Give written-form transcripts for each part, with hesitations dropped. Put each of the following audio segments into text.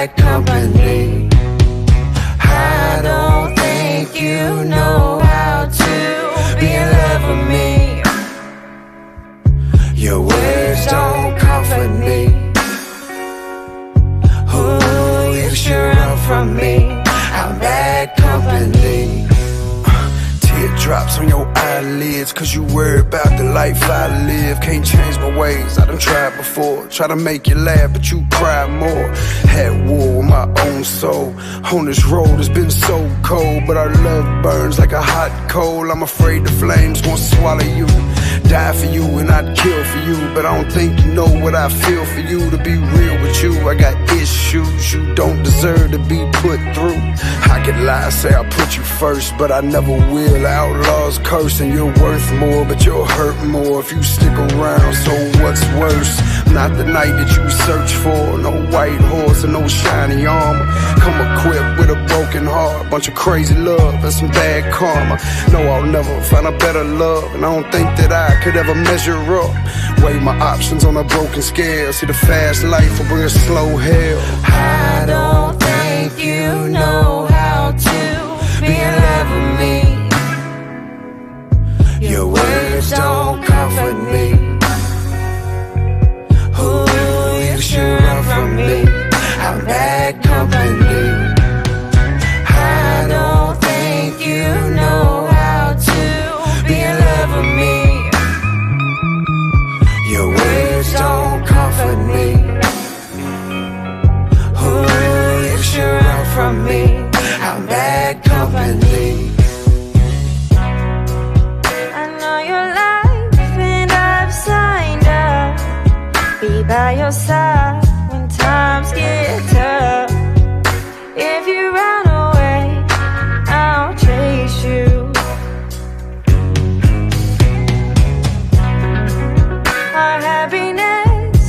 bad company. I don't think you know how to be in love with me. Your words don't comfort me. Ooh, you should run from me. I'm bad company. Teardrops on your eyelids, cause you worry about the life I live. Can't change my ways, I done tried before. Try to make you laugh, but you cry more. Had war with my own soul. On this road it's been so cold, but our love burns like a hot coal. I'm afraid the flames gon' swallow you. Die for you and I'd kill for you, but I don't think you know what I feel for you. To be real with you, I got issues you don't deserve to be put through. I could lie, say I put you first, but I never will. Outlaws cursing, you're worth more, but you'll hurt more if you stick around. So what's worse? Not the night that you search for. No white horse and no shiny armor. Come equipped with a broken heart, bunch of crazy love and some bad karma. No, I'll never find a better love, and I don't think that I could ever measure up. Weigh my options on a broken scale. See, the fast life will bring a slow hell. I don't think you know how to be in love with me. Your words don't comfort me. Ooh, you should run from me. I'm bad company. I don't think you know how to be in love with me. Your words don't comfort me. Ooh, you should run from me. I'm bad company. By your side when times get tough. If you run away, I'll chase you. Our happiness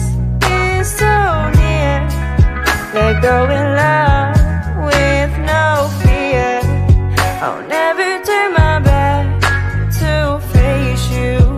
is so near. Let go in love with no fear. I'll never turn my back to face you.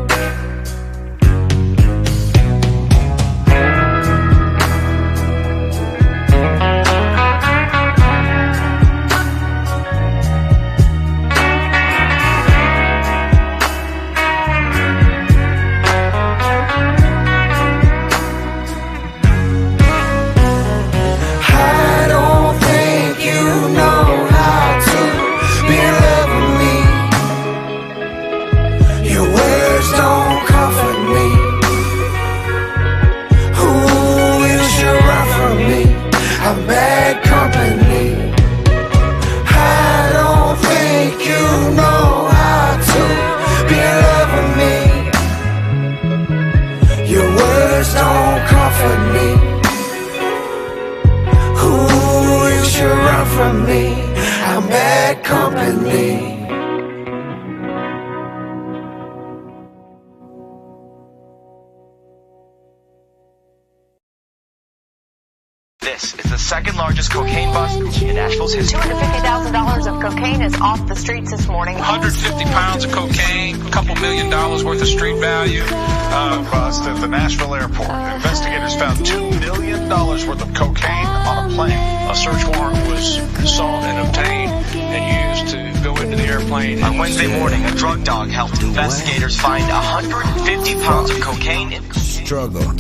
I'm bad company. I don't think you know how to be in love with me. Your words don't comfort me. Ooh, you should run from me. I'm bad company. This is the second largest cocaine bust in Nashville's history. $250,000 of cocaine is off the streets this morning. 150 pounds of cocaine, a couple $1 million worth of street value. Bust at the Nashville airport. Investigators found $2 million worth of cocaine on a plane. A search warrant was sought and obtained and used to go into the airplane. On Wednesday morning, a drug dog helped investigators find 150 pounds of cocaine in struggle.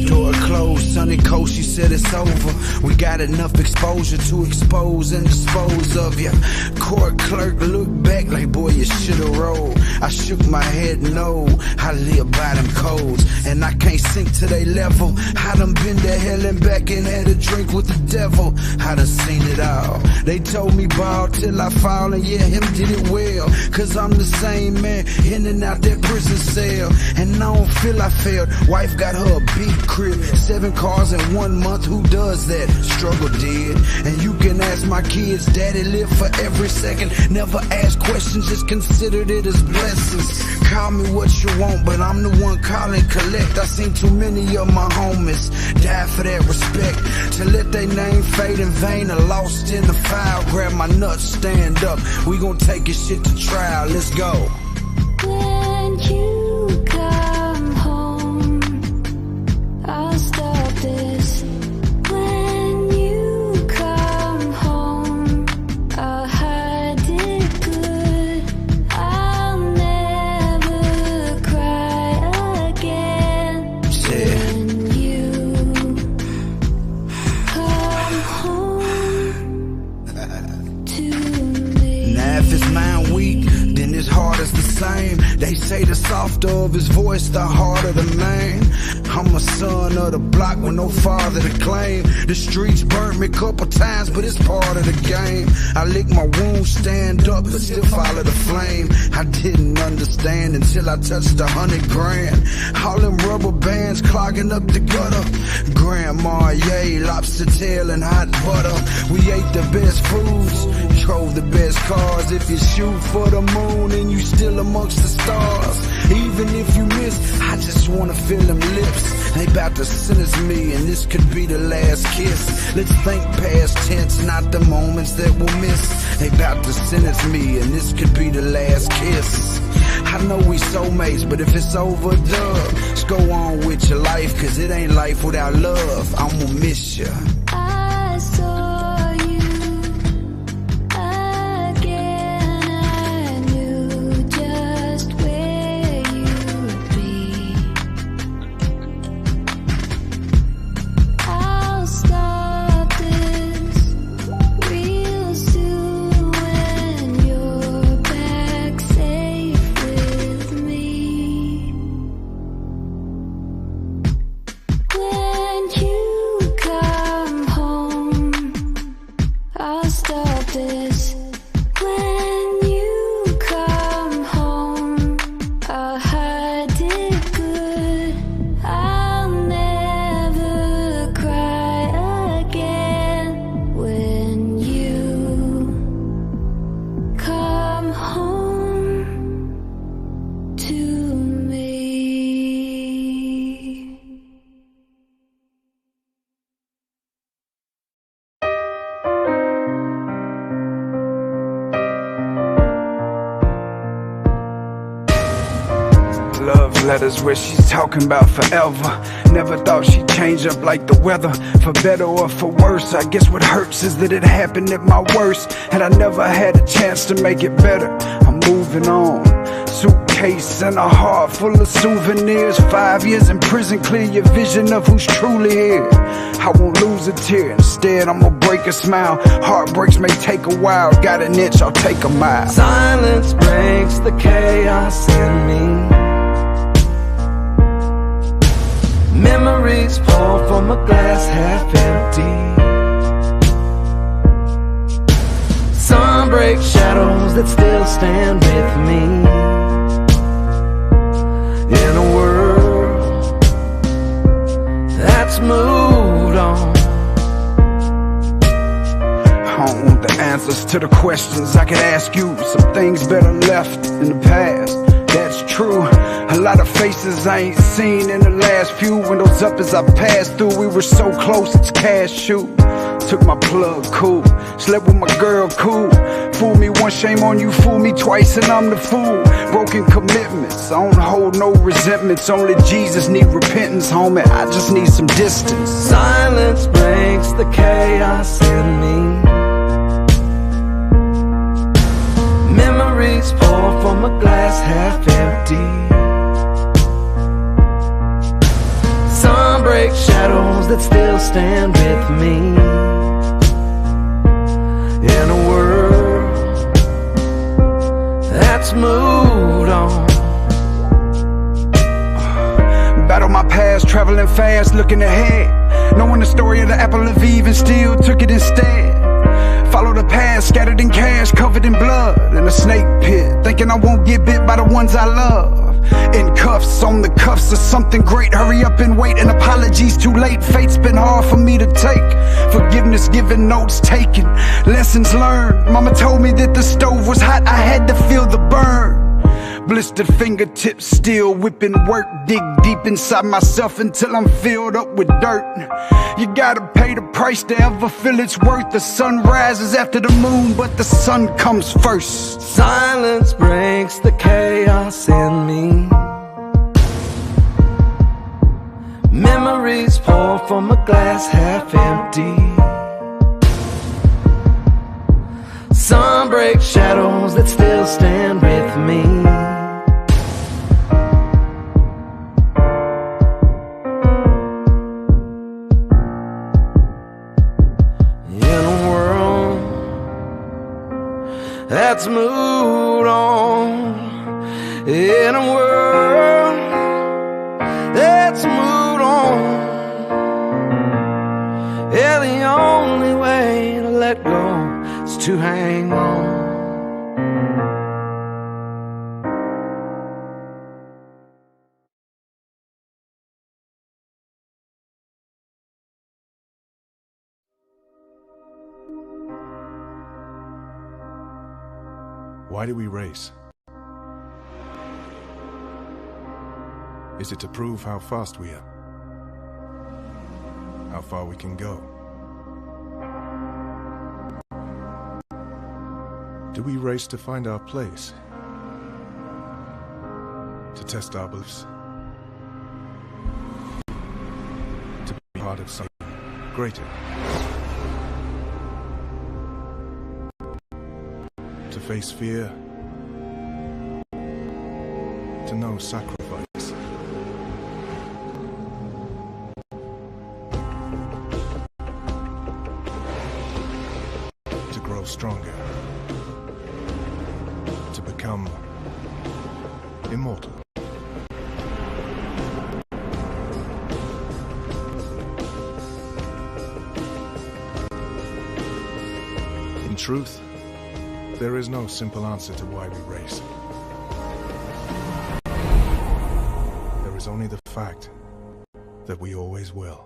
Door closed, sunny coast, she said it's over. We got enough exposure to expose and dispose of ya. Court clerk looked back like, boy, you should've rolled. I shook my head, no, I live by them codes. And I can't sink to their level. I done been to hell and back and had a drink with the devil. I done seen it all. They told me ball till I fall, and yeah, him did it well. Cause I'm the same man, in and out that prison cell. And I don't feel I failed. Wife got her a big crib, 7 cars in 1 month, who does that? Struggle did. And you can ask my kids, daddy lived for every second. Never ask questions, just considered it as blessings. Call me what you want, but I'm the one calling collect. I seen too many of my homies die for that respect. To let their name fade in vain or lost in the file. Grab my nuts, stand up, we gon' take your shit to trial, let's go. When you come home, I'll stop this. When They say the softer of his voice, the harder the man. I'm a son of the block with no father to claim. The streets burnt me a couple times, but it's part of the game. I lick my wounds, stand up, but still follow the flame. I didn't understand until I touched 100 grand. All them rubber bands clogging up the gutter. Grandma, yay, lobster tail and hot butter. We ate the best foods, drove the best cars. If you shoot for the moon and you still amongst the stars, even if you miss, I just wanna feel them lips. They bout to sentence me and this could be the last kiss. Let's think past tense, not the moments that we'll miss. They bout to sentence me and this could be the last kiss. I know we soulmates, but if it's over, just go on with your life, cause it ain't life without love. I'ma miss you. I saw you again. I knew just where you'd be. I'll stop this real soon when you're back safe with me. When you come home, I'll stop this. When you come home, I'll hide it good. I'll never cry again. When you come home to me. Love letters where she's talking about forever. Never thought she'd change up like the weather, for better or for worse. I guess what hurts is that it happened at my worst, and I never had a chance to make it better. I'm moving on. Suitcase and a heart full of souvenirs. 5 years in prison, clear your vision of who's truly here. I won't lose a tear, instead I'ma break a smile. Heartbreaks may take a while, got an inch, I'll take a mile. Silence breaks the chaos in me. Memories pour from a glass half empty. Sun breaks shadows that still stand with me. In a world that's moved on. I don't want the answers to the questions I could ask you. Some things better left in the past, that's true. A lot of faces I ain't seen in the last few. Windows up as I passed through, we were so close, it's cash shoot. Took my plug, cool. Slept with my girl, cool. Fool me once, shame on you. Fool me twice and I'm the fool. Broken commitments, I don't hold no resentments. Only Jesus need repentance, homie, I just need some distance. Silence breaks the chaos in me. Memories pour from a glass half empty. Sun breaks shadows that still stand with me. In a world that's moved on. Battle my past, traveling fast, looking ahead. Knowing the story of the apple of Eve and still took it instead. Follow the past, scattered in cash, covered in blood. In a snake pit, thinking I won't get bit by the ones I love. In cuffs, on the cuffs of something great. Hurry up and wait, and apologies too late. Fate's been hard for me to take. Forgiveness given, notes taken, lessons learned. Mama told me that the stove was hot, I had to feel the burn. Blistered fingertips still whipping work. Dig deep inside myself until I'm filled up with dirt. You gotta pay the price to ever feel its worth. The sun rises after the moon, but the sun comes first. Silence breaks the chaos in me. Memories pour from a glass half empty. Sun breaks shadows that still stand with me. That's moved on. in a world that's moved on. Yeah, the only way to let go is to hang on. Why do we race? Is it to prove how fast we are? How far we can go? Do we race to find our place? To test our beliefs? To be part of something greater? To face fear? To know sacrifice? To grow stronger? To become immortal? In truth, there is no simple answer to why we race. There is only the fact that we always will.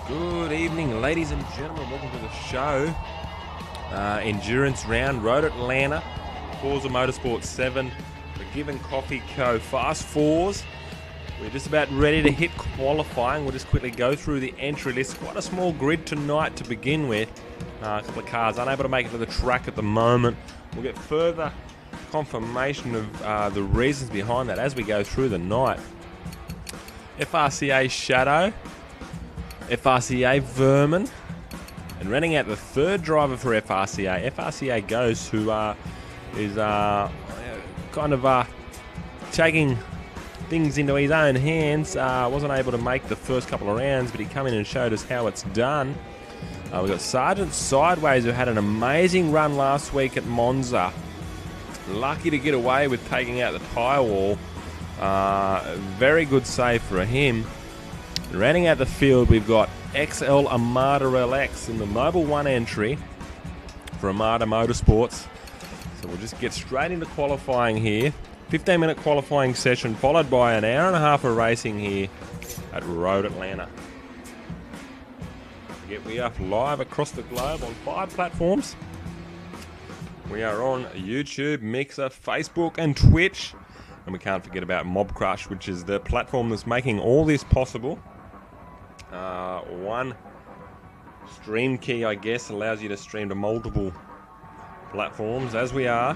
Good evening, ladies and gentlemen. Welcome to the show. Endurance round, Road Atlanta, Forza Motorsport 7, Forgivn Coffee Co Fast 4s. We're just about ready to hit qualifying. We'll just quickly go through the entry list. Quite a small grid tonight to begin with. A couple of cars unable to make it to the track at the moment. We'll get further confirmation of the reasons behind that as we go through the night. FRCA Shadow, FRCA Vermin, and running out the third driver for FRCA. FRCA Ghost, who is kind of taking things into his own hands. Wasn't able to make the first couple of rounds, but he come in and showed us how it's done. We've got Sergeant Sideways, who had an amazing run last week at Monza. Lucky to get away with taking out the tyre wall. Very good save for him. Rounding out the field, we've got XL Armada LX in the Mobil 1 entry for Armada Motorsports. So we'll just get straight into qualifying here. 15-minute qualifying session followed by an hour and a half of racing here at Road Atlanta. We are live across the globe on 5 platforms. We are on YouTube, Mixer, Facebook and Twitch. And we can't forget about Mob Crush, which is the platform that's making all this possible. One stream key, I guess, allows you to stream to multiple platforms, as we are.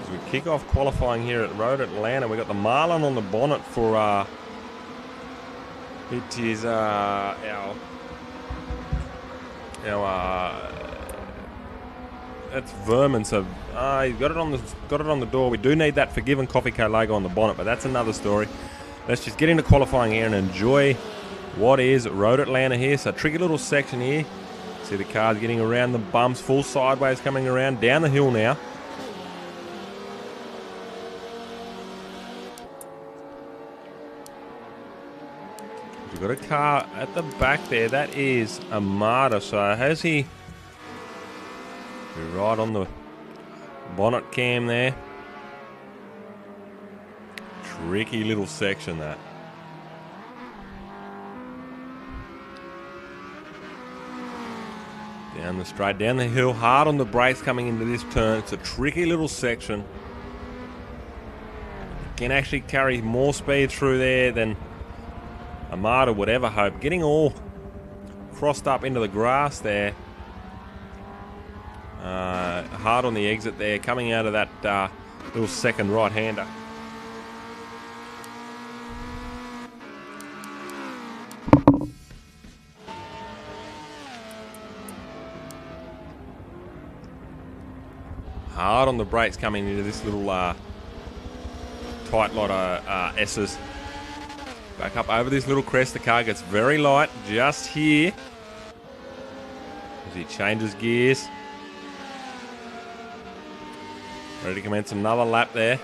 As we kick off qualifying here at Road Atlanta, we've got the Marlin on the bonnet for it is that's Vermin. So he's got it on the door. We do need that Forgivn Coffee Co logo on the bonnet, but that's another story. Let's just get into qualifying here and enjoy what is Road Atlanta here. So tricky little section here. See the cars getting around the bumps, full sideways coming around down the hill now. We've got a car at the back there. That is Armada. So has he... We're right on the bonnet cam there. Tricky little section, that. Down the straight, down the hill, hard on the brakes coming into this turn. It's a tricky little section. Can actually carry more speed through there than Armada would ever hope. Getting all crossed up into the grass there. Hard on the exit there, coming out of that little second right-hander. hard on the brakes coming into this little tight lot of esses. Back up over this little crest. The car gets very light just here as he changes gears. Ready to commence another lap there.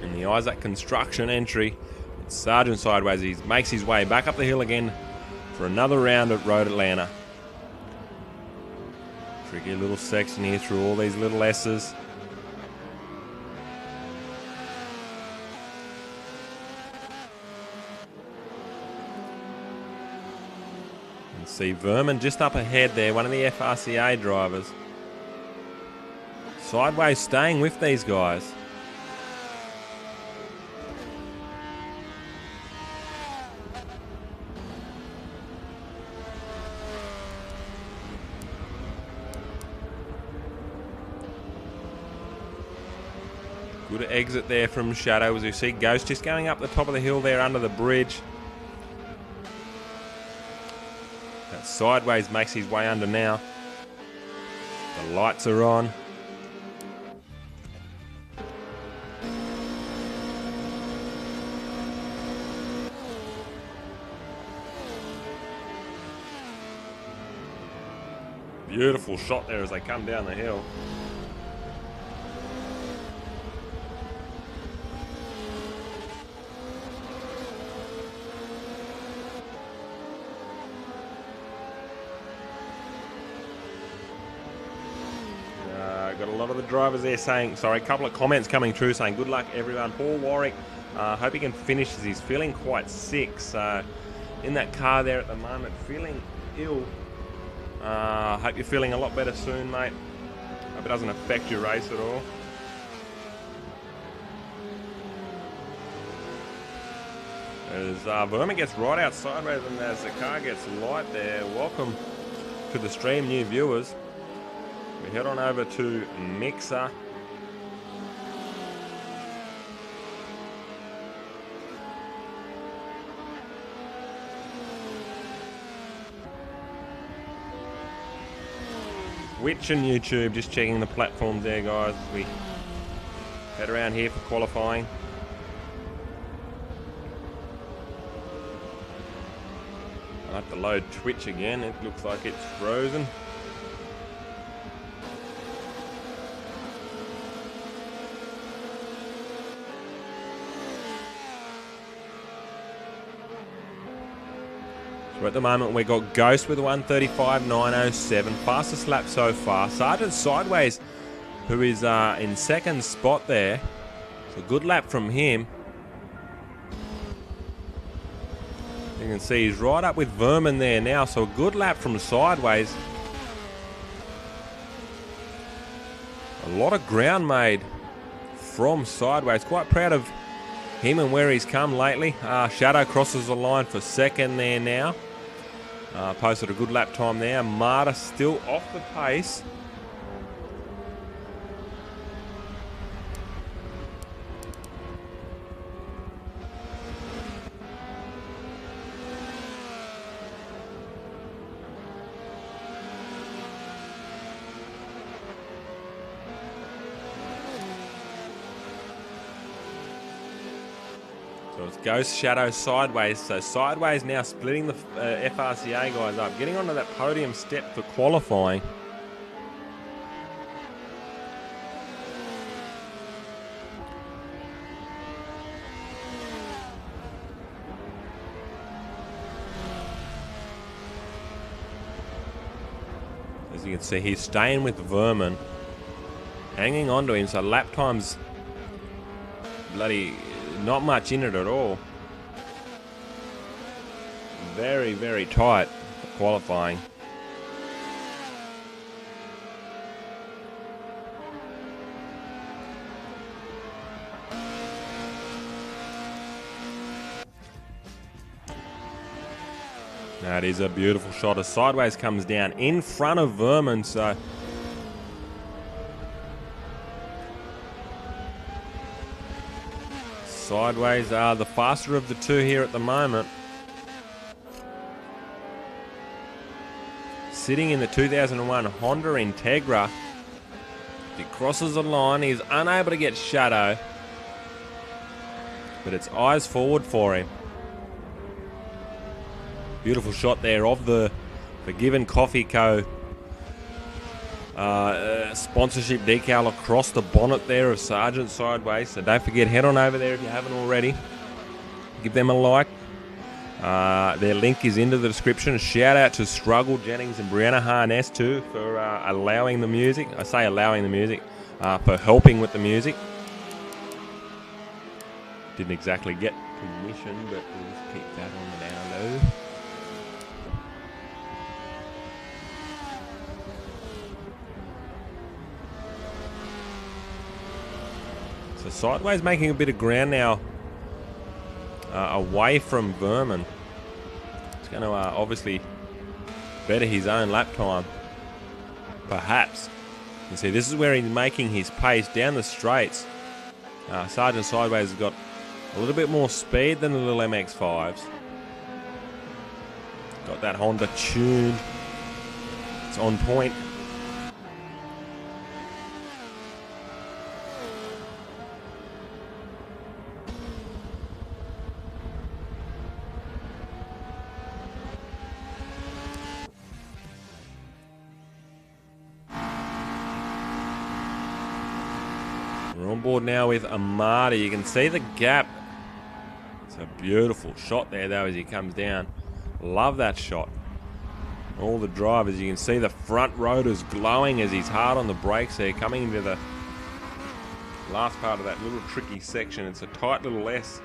In the Isaac Construction entry, it's Sargent sideways. He makes his way back up the hill again for another round at Road Atlanta. Tricky little section here through all these little S's. And see Vermin just up ahead there, one of the FRCA drivers. Sideways staying with these guys. Good exit there from Shadow as you see Ghost just going up the top of the hill there under the bridge. That sideways makes his way under now. The lights are on. Beautiful shot there as they come down the hill. Got a lot of the drivers there saying, sorry, a couple of comments coming through saying good luck everyone. Paul Warwick, hope he can finish as he's feeling quite sick. So in that car there at the moment, feeling ill. Hope you're feeling a lot better soon, mate. Hope it doesn't affect your race at all. As Vermin gets right out sideways and as the car gets light there, welcome to the stream, new viewers. We head on over to Mixer. Twitch and YouTube, just checking the platforms there, guys. We head around here for qualifying. I'll have to load Twitch again. It looks like it's frozen. So at the moment we've got Ghost with a 1:35.907, fastest lap so far. Sargent sideways, who is in second spot there. So good lap from him. You can see he's right up with Vermin there now, so a good lap from sideways. A lot of ground made from sideways. Quite proud of him and where he's come lately. Shadow crosses the line for second there now. Posted a good lap time there. Marta still off the pace. So it's Ghost, Shadow, Sideways. So Sideways now splitting the FRCA guys up. Getting onto that podium step for qualifying. As you can see, he's staying with Vermin. Hanging on to him, so lap time's bloody not much in it at all. Very, very tight qualifying. That is a beautiful shot. A sideways comes down in front of Vermin, so sideways are the faster of the two here at the moment. sitting in the 2001 Honda Integra. He crosses the line. He's unable to get Shadow. But it's eyes forward for him. Beautiful shot there of the Forgivn Coffee Co. Sponsorship decal across the bonnet there of Sergeant Sideways. So don't forget, head on over there if you haven't already. Give them a like. Their link is into the description. Shout out to Struggle Jennings and Brianna Harness too for allowing the music. I say allowing the music, for helping with the music. Didn't exactly get permission, but we'll just keep that on the down low. So Sideways making a bit of ground now away from Vermin. He's going to obviously better his own lap time. Perhaps. You see, this is where he's making his pace down the straights. Sergeant Sideways has got a little bit more speed than the little MX-5s. Got that Honda tuned. It's on point. We're on board now with Armada. You can see the gap. It's a beautiful shot there, though, as he comes down. Love that shot. All the drivers, you can see the front rotors glowing as he's hard on the brakes there, coming into the last part of that little tricky section. It's a tight little S.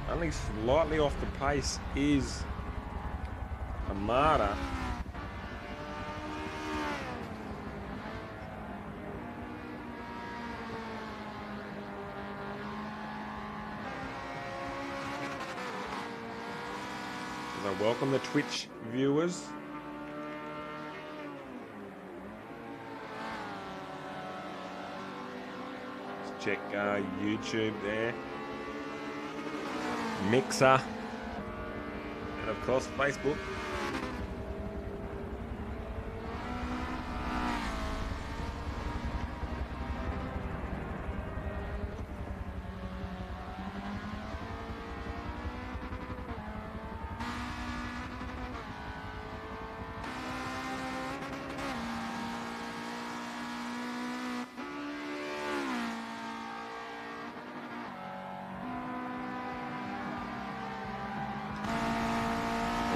Only slightly off the pace is Armada. As I welcome the Twitch viewers. Let's check YouTube there. Mixer, and of course Facebook.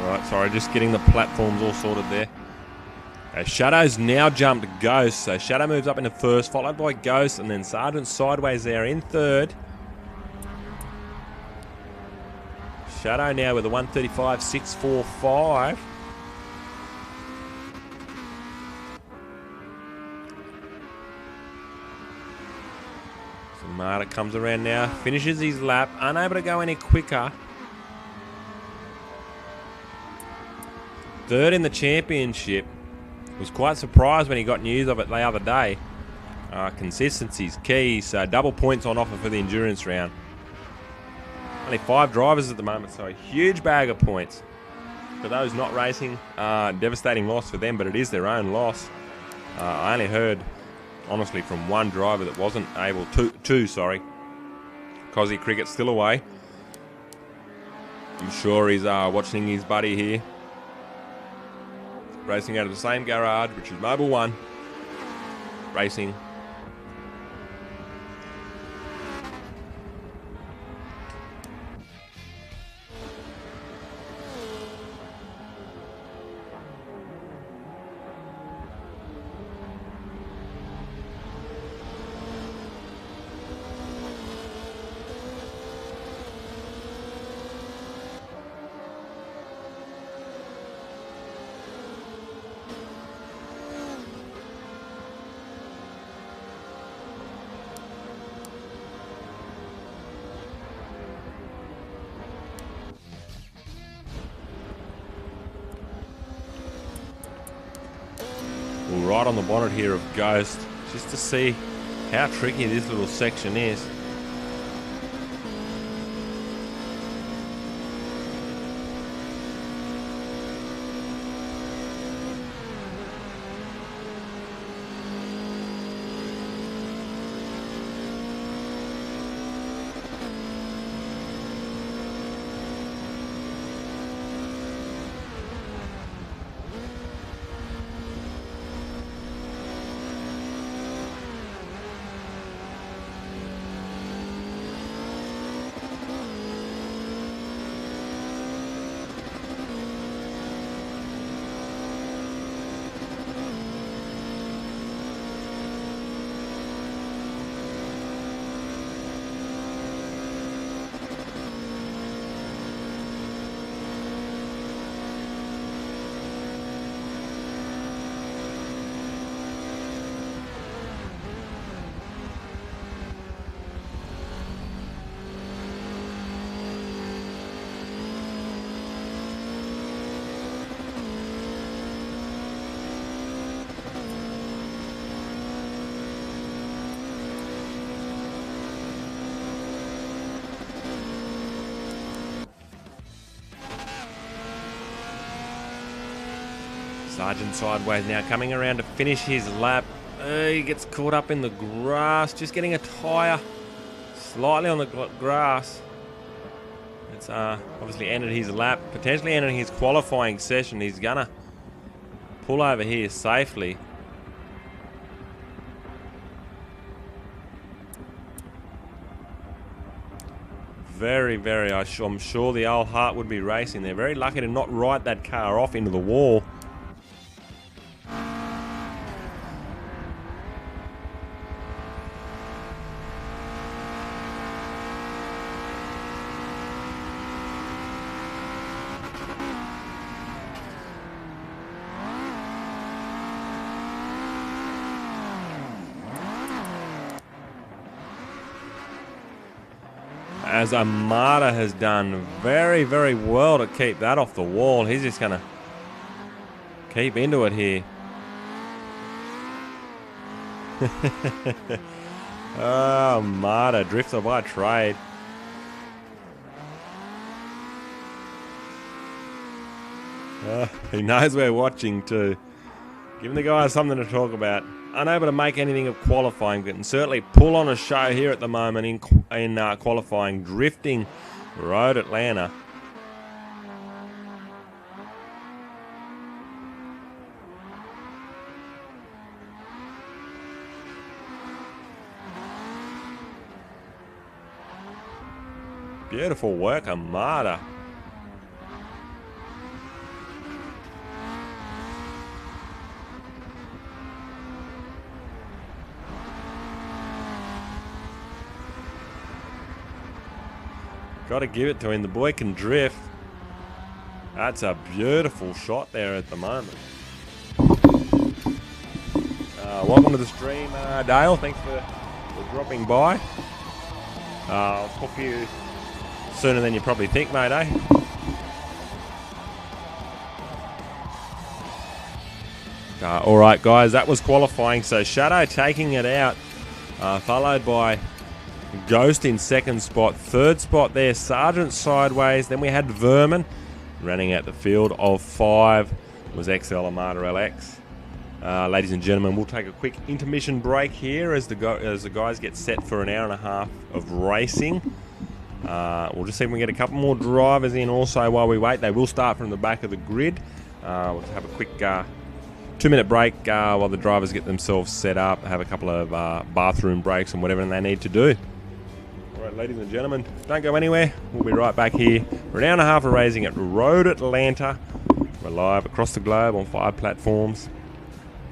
Alright, sorry, just getting the platforms all sorted there. Shadow's now jumped Ghost, so Shadow moves up into first, followed by Ghost, and then Sergeant Sideways there in third. Shadow now with a 1:35.645. So Marta comes around now, finishes his lap, unable to go any quicker. Third in the championship. Was quite surprised when he got news of it the other day. Consistency's key, so double points on offer for the endurance round. Only 5 drivers at the moment, so a huge bag of points. For those not racing, devastating loss for them, but it is their own loss. I only heard, honestly, from one driver that wasn't able to, Cozzy Cricket's still away. I'm sure he's watching his buddy here. Racing out of the same garage, which is Mobile One. Racing. right on the bonnet here of Ghost, just to see how tricky this little section is. Sergeant sideways now, coming around to finish his lap. He gets caught up in the grass, just getting a tyre slightly on the grass. It's obviously ended his lap, potentially ended his qualifying session. He's gonna pull over here safely. Very, I'm sure the old heart would be racing there. Very lucky to not ride that car off into the wall. As Armada has done very, very well to keep that off the wall. He's just going to keep into it here. Oh, Armada, drifter by trade. He knows we're watching too. Giving the guys something to talk about. Unable to make anything of qualifying, but can certainly pull on a show here at the moment in qualifying, drifting Road Atlanta. Beautiful work, Armada. Got to give it to him. The boy can drift. That's a beautiful shot there at the moment. Welcome to the stream, Dale. Thanks for dropping by. I'll talk to you sooner than you probably think, mate, eh? All right, guys, that was qualifying. So Shadow taking it out, followed by Ghost in second spot. Third spot there, Sergeant sideways. Then we had Vermin. Running out the field of 5 was XL Armada LX. Ladies and gentlemen, we'll take a quick intermission break here as the guys get set for an hour and a half of racing. We'll just see if we can get a couple more drivers in also while we wait. They will start from the back of the grid. We'll just have a quick 2-minute break while the drivers get themselves set up, have a couple of bathroom breaks and whatever they need to do. Alright, ladies and gentlemen, don't go anywhere. We'll be right back here for an hour and a half of racing at Road Atlanta. We're live across the globe on 5 platforms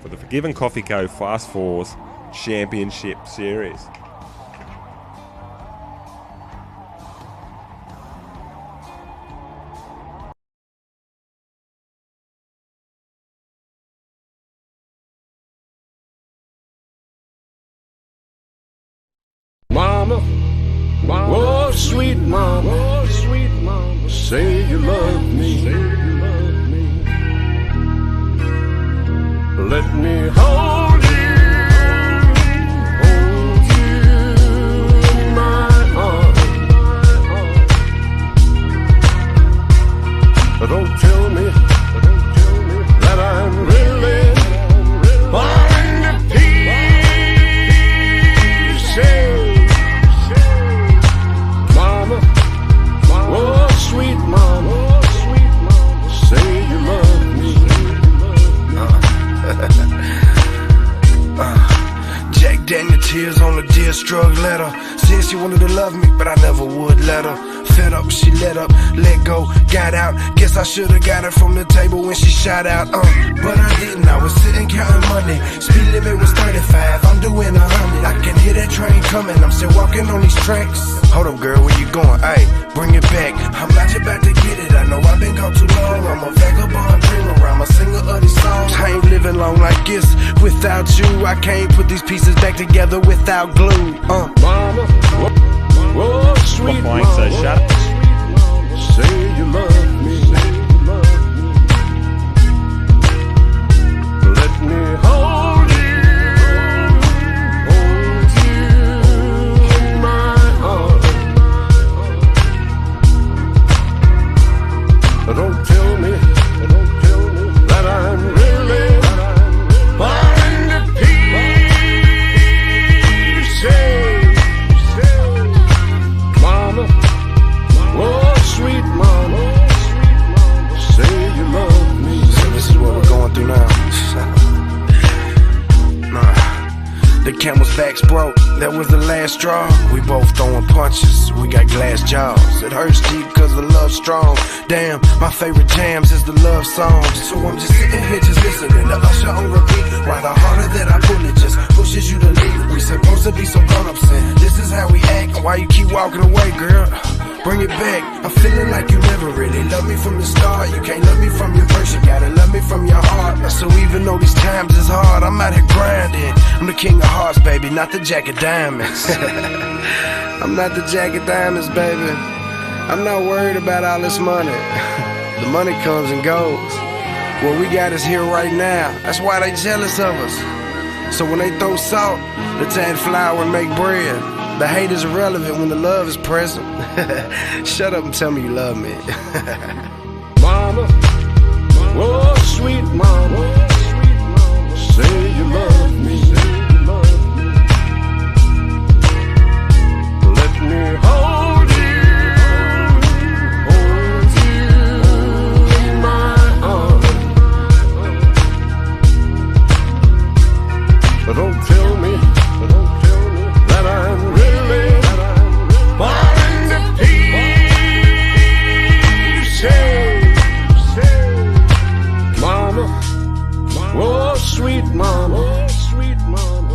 for the Forgivn Coffee Co Fast 4's Championship Series. Mama, oh sweet mama, say you love me. Let me hold you in my arms. Don't tell me that I'm really falling to pieces. Mama, oh sweet mama, say you love me. Jack Daniel tears on a dear strug letter. Said she wanted to love me, but I never would let her. Fed up, she let up, let go, got out. Guess I should've got her from the table when she shot out. But I didn't, I was sitting counting money. Speed limit was 35, I'm doing 100. I can hear that train coming, I'm still walking on these tracks. Hold up girl, where you going? Ayy, bring it back. I'm not about to get it, I know I've been gone too long. I'm a vagabond dreamer, I'm a singer of these songs. I ain't living long like this without you. I can't put these pieces back together without glue. Mama, oh sweet mama, so shut up. say you love me. Let me hold you in my arms. Don't tell me that I'm really falling to pieces. Mama, oh sweet mama, say you love me. So this is what we're going through now. The camel's back's broke, that was the last straw. We both throwing punches, we got glass jaws. It hurts deep cause the love's strong. Damn, my favorite jams is the love songs. So I'm just sitting here just listening to Usher on repeat. While the harder that I pull it just pushes you to leave. We supposed to be so grown ups and this is how we act. Why you keep walking away, girl? Bring it back. I'm feeling like you never really loved me from the start. You can't love me from your verse, you gotta love me from your heart. So even though these times is hard, I'm out here grinding. I'm the king of hearts, baby, not the jack of diamonds. I'm not the jack of diamonds, baby. I'm not worried about all this money. The money comes and goes. What we got is here right now. That's why they jealous of us. So when they throw salt, let's add flour and make bread. The hate is irrelevant when the love is present. Shut up and tell me you love me. Mama, oh sweet mama, say you love me. Let me hold you in my arms. Don't tell me that I'm really falling to pieces. Mama, oh sweet mama,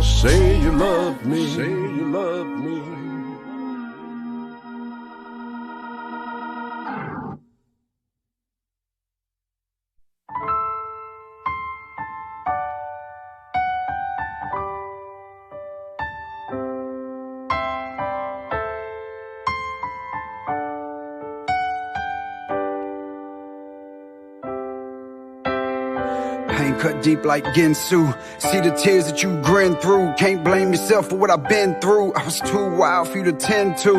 say you love me. Say you love me. Pain cut deep like Ginsu. See the tears that you grin through. Can't blame yourself for what I've been through. I was too wild for you to tend to.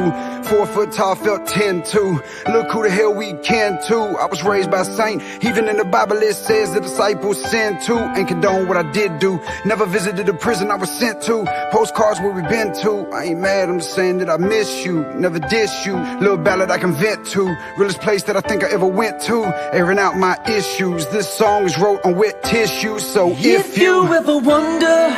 4 foot tall, felt 10-2. Look who the hell we can to. I was raised by a saint. Even in the Bible it says the disciples sinned too. Ain't condone what I did do. Never visited the prison I was sent to. Postcards where we been to. I ain't mad, I'm just saying that I miss you. Never diss you. Little ballad I can vent to. Realest place that I think I ever went to. Airing out my issues. This song is wrote on wet tissue. So if you ever wonder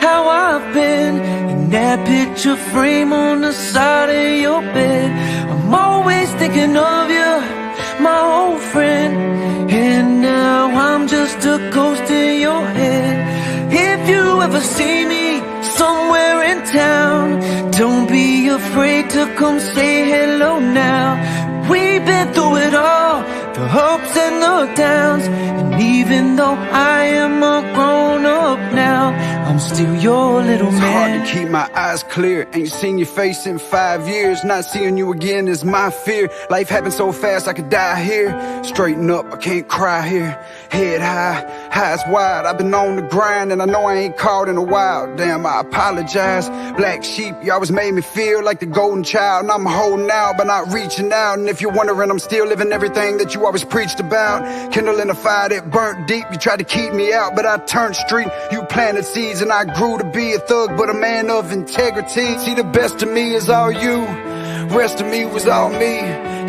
how I've been in that picture frame on the side of your bed, I'm always thinking of you, my old friend. And now I'm just a ghost in your head. If you ever see me somewhere in town, don't be afraid to come say hello now. We've been through it all, the ups and the downs. And even though I am a grown up now, I'm still your little It's man. hard to keep my eyes clear. Ain't seen your face in 5 years. Not seeing you again is my fear. Life happens so fast I could die here. Straighten up, I can't cry here. Head high, eyes wide. I've been on the grind and I know I ain't called in a while. Damn, I apologize. Black sheep, you always made me feel like the golden child. And I'm holding out but not reaching out. And if you're wondering, I'm still living everything that you always preached about. Kindling a fire that burnt deep. You tried to keep me out but I turned street. You planted seeds and I grew to be a thug but a man of integrity. See, the best of me is all you, rest of me was all me.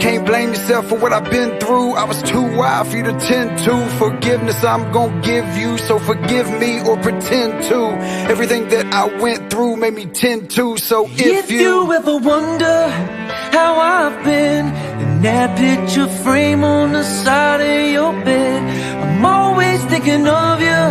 Can't blame yourself for what I've been through. I was too wild for you to tend to. Forgiveness I'm gonna give you, so forgive me or pretend to. Everything that I went through made me tend to. So if you ever wonder how I've been, in that picture frame on the side of your bed, I'm always thinking of you,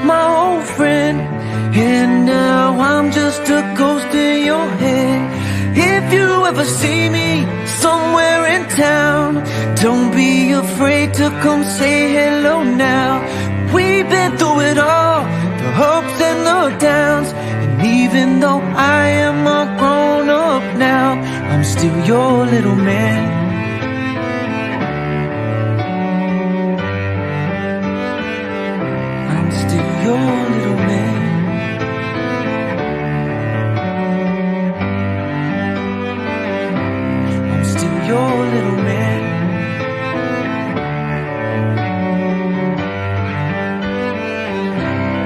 my old friend. And now I'm just a ghost in your head. If you ever see me somewhere in town, don't be afraid to come say hello now. We've been through it all, the ups and the downs. And even though I am a grown up now, I'm still your little man. I'm still your little man. Your little man.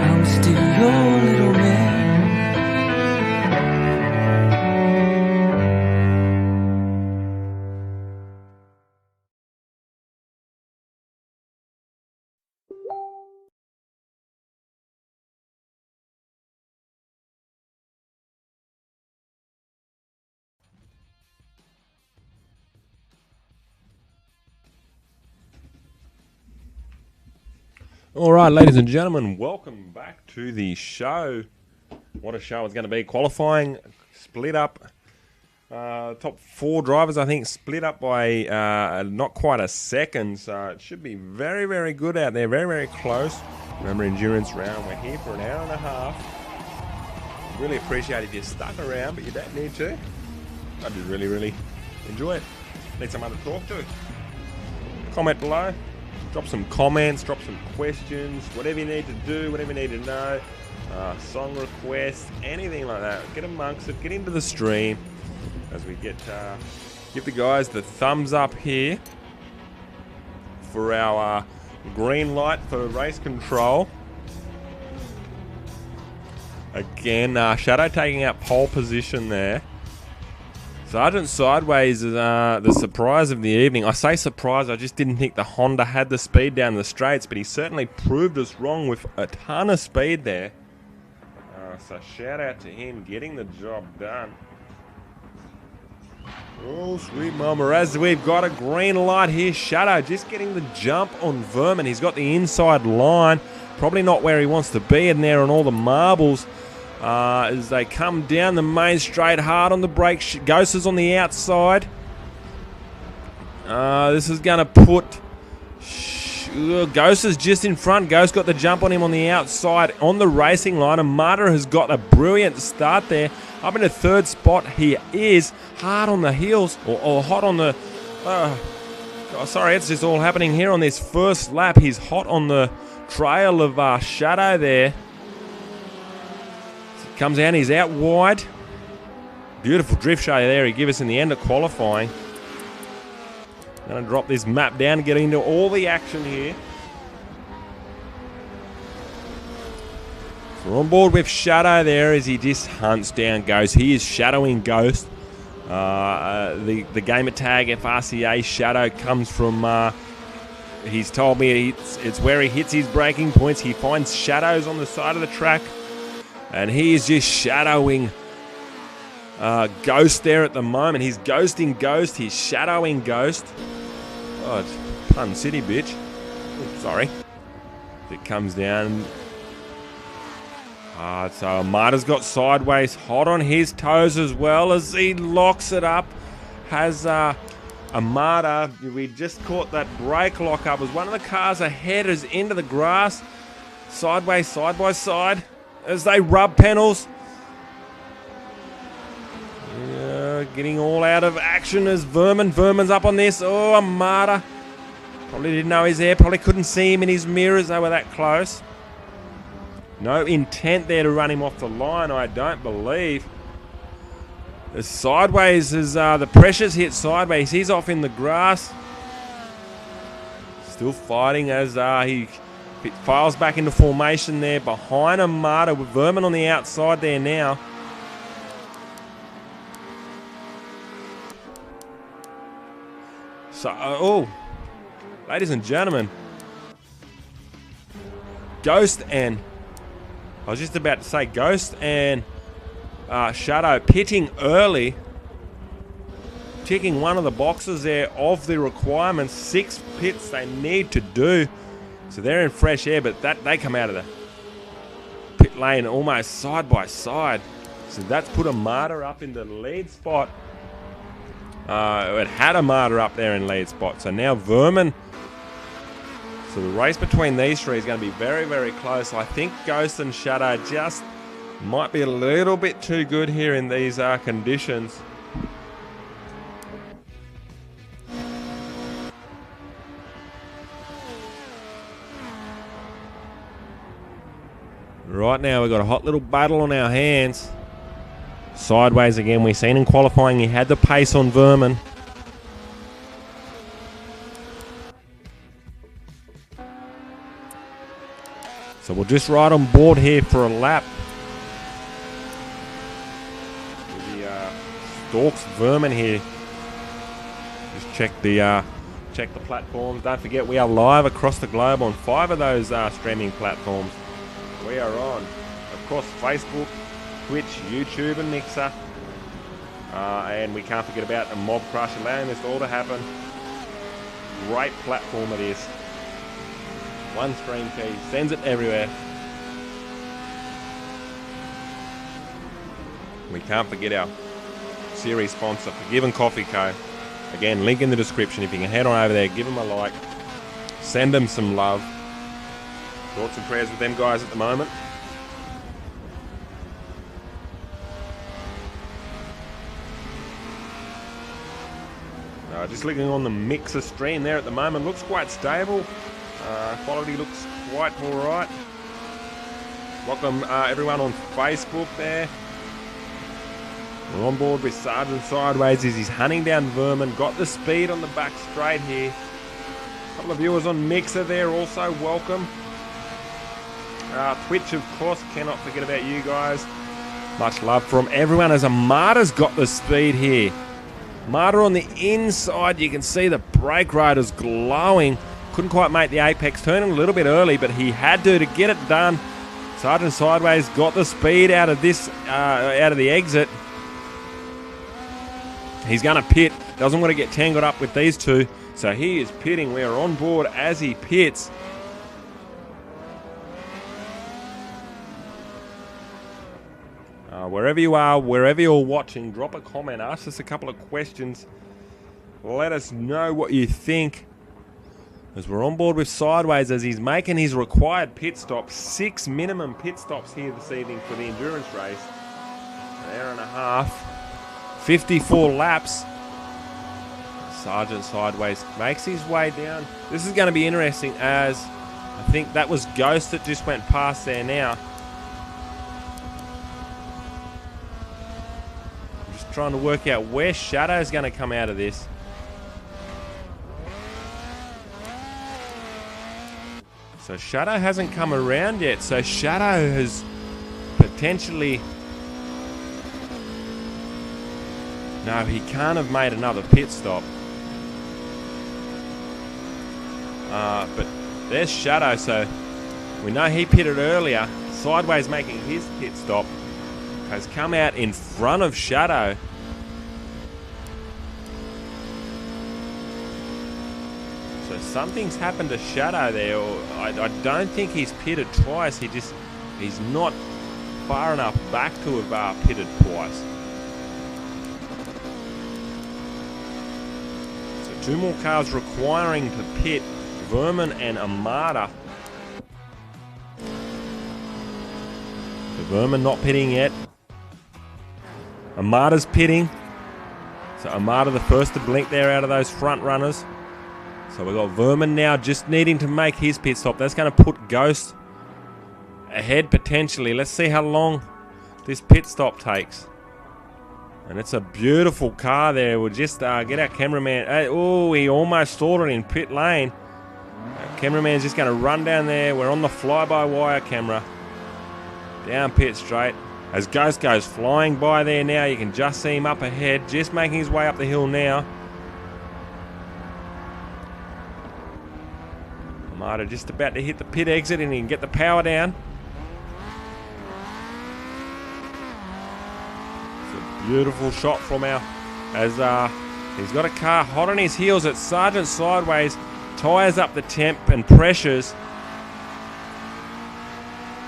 I'm still your little man. All right, ladies and gentlemen, welcome back to the show. What a show it's going to be. Qualifying split up. Top 4 drivers, I think, split up by not quite a second. So it should be very, very good out there. Very, very close. Remember, endurance round. We're here for an hour and a half. Really appreciate if you stuck around, but you don't need to. I did really, really enjoy it. Need someone to talk to. Comment below. Drop some comments, drop some questions, whatever you need to do, whatever you need to know, song requests, anything like that. Get amongst it, get into the stream as we get, give the guys the thumbs up here for our green light for race control. Again, Shadow taking out pole position there. Sergeant Sideways is the surprise of the evening. I say surprise, I just didn't think the Honda had the speed down the straights, but he certainly proved us wrong with a ton of speed there. So shout out to him getting the job done. Oh, sweet mama, as we've got a green light here. Shadow just getting the jump on Vermin. He's got the inside line. Probably not where he wants to be in there on all the marbles. As they come down the main straight, hard on the brakes. Ghost is on the outside. This is going to put... Ghost is just in front. Ghost got the jump on him on the outside on the racing line. And Marta has got a brilliant start there. Up in the 3rd spot, he is hard on the heels, or hot on the... sorry, it's just all happening here on this first lap. He's hot on the trail of Shadow there. Comes out, he's out wide. Beautiful drift show there he gave us in the end of qualifying. Going to drop this map down and get into all the action here. So we're on board with Shadow there as he just hunts down Ghost. He is shadowing Ghost. The gamer tag FRCA Shadow comes from... he's told me it's where he hits his braking points. He finds shadows on the side of the track. And he is just shadowing Ghost there at the moment. He's ghosting Ghost. He's shadowing Ghost. Oh, it's Pun City, bitch. Oops, sorry. It comes down. So Marta's got Sideways hot on his toes as well as he locks it up. Has Marta. We just caught that brake lock up as one of the cars ahead is into the grass. Sideways, side by side. as they rub panels. Getting all out of action as Vermin's up on this. Oh, Armada. Probably didn't know he's there. Probably couldn't see him in his mirrors. They were that close. No intent there to run him off the line, I don't believe. The sideways as the pressure's hit sideways. He's off in the grass. Still fighting as he files back into formation there behind Armada with Vermin on the outside there now. So, ladies and gentlemen, Ghost and I was just about to say Ghost and Shadow pitting early, ticking one of the boxes there of the requirements. 6 pits they need to do, so they're in fresh air. But they come out of the pit lane almost side by side, so that's put Armada up in the lead spot. It had Armada up there in lead spot, so now Vermin. So the race between these three is going to be very, very close. I think Ghost and Shadow just might be a little bit too good here in these conditions. Right now we've got a hot little battle on our hands. Sideways again. We've seen in qualifying he had the pace on Vermin. So we'll just ride on board here for a lap. The stalks Vermin here. Just check the platforms. Don't forget we are live across the globe on 5 of those streaming platforms. We are on, of course, Facebook, Twitch, YouTube and Mixer. And we can't forget about the Mob Crush, allowing this all to happen. Great platform it is. One stream key, sends it everywhere. We can't forget our series sponsor, Forgivn Coffee Co. Again, link in the description. If you can head on over there, give them a like, send them some love. Thoughts and prayers with them guys at the moment. Just looking on the Mixer stream there at the moment, looks quite stable. Quality looks quite alright. Welcome everyone on Facebook there. We're on board with Sergeant Sideways as he's hunting down Vermin. Got the speed on the back straight here. A couple of viewers on Mixer there also, welcome. Twitch, of course, cannot forget about you guys. Much love from everyone as Armada's got the speed here. Armada on the inside, you can see the brake rotors glowing. Couldn't quite make the apex, turning a little bit early, but he had to get it done. Sergeant Sideways got the speed out of this, out of the exit. He's going to pit. Doesn't want to get tangled up with these two, so he is pitting. We are on board as he pits. Wherever you are, wherever you're watching, drop a comment, ask us a couple of questions. Let us know what you think. As we're on board with Sideways as he's making his required pit stops. 6 minimum pit stops here this evening for the endurance race. An hour and a half. 54 laps. Sergeant Sideways makes his way down. This is going to be interesting as I think that was Ghost that just went past there now. Trying to work out where Shadow's going to come out of this. So Shadow hasn't come around yet. So Shadow has potentially... No, he can't have made another pit stop. But there's Shadow, so we know he pitted earlier. Sideways making his pit stop. Has come out in front of Shadow. So something's happened to Shadow there. I don't think he's pitted twice. He's not far enough back to have pitted twice. So 2 more cars requiring to pit. Vermin and Armada. Vermin not pitting yet. Armada's pitting. So Armada the first to blink there out of those front runners. So we've got Vermin now just needing to make his pit stop. That's going to put Ghost ahead potentially. Let's see how long this pit stop takes. And it's a beautiful car there. We'll just get our cameraman. Oh, he almost stalled it in pit lane. Our cameraman's just going to run down there. We're on the fly-by-wire camera. Down pit straight. As Ghost goes flying by there now, you can just see him up ahead, just making his way up the hill now. Armada just about to hit the pit exit and he can get the power down. It's a beautiful shot from our, as he's got a car hot on his heels at Sargent sideways, tyres up the temp and pressures.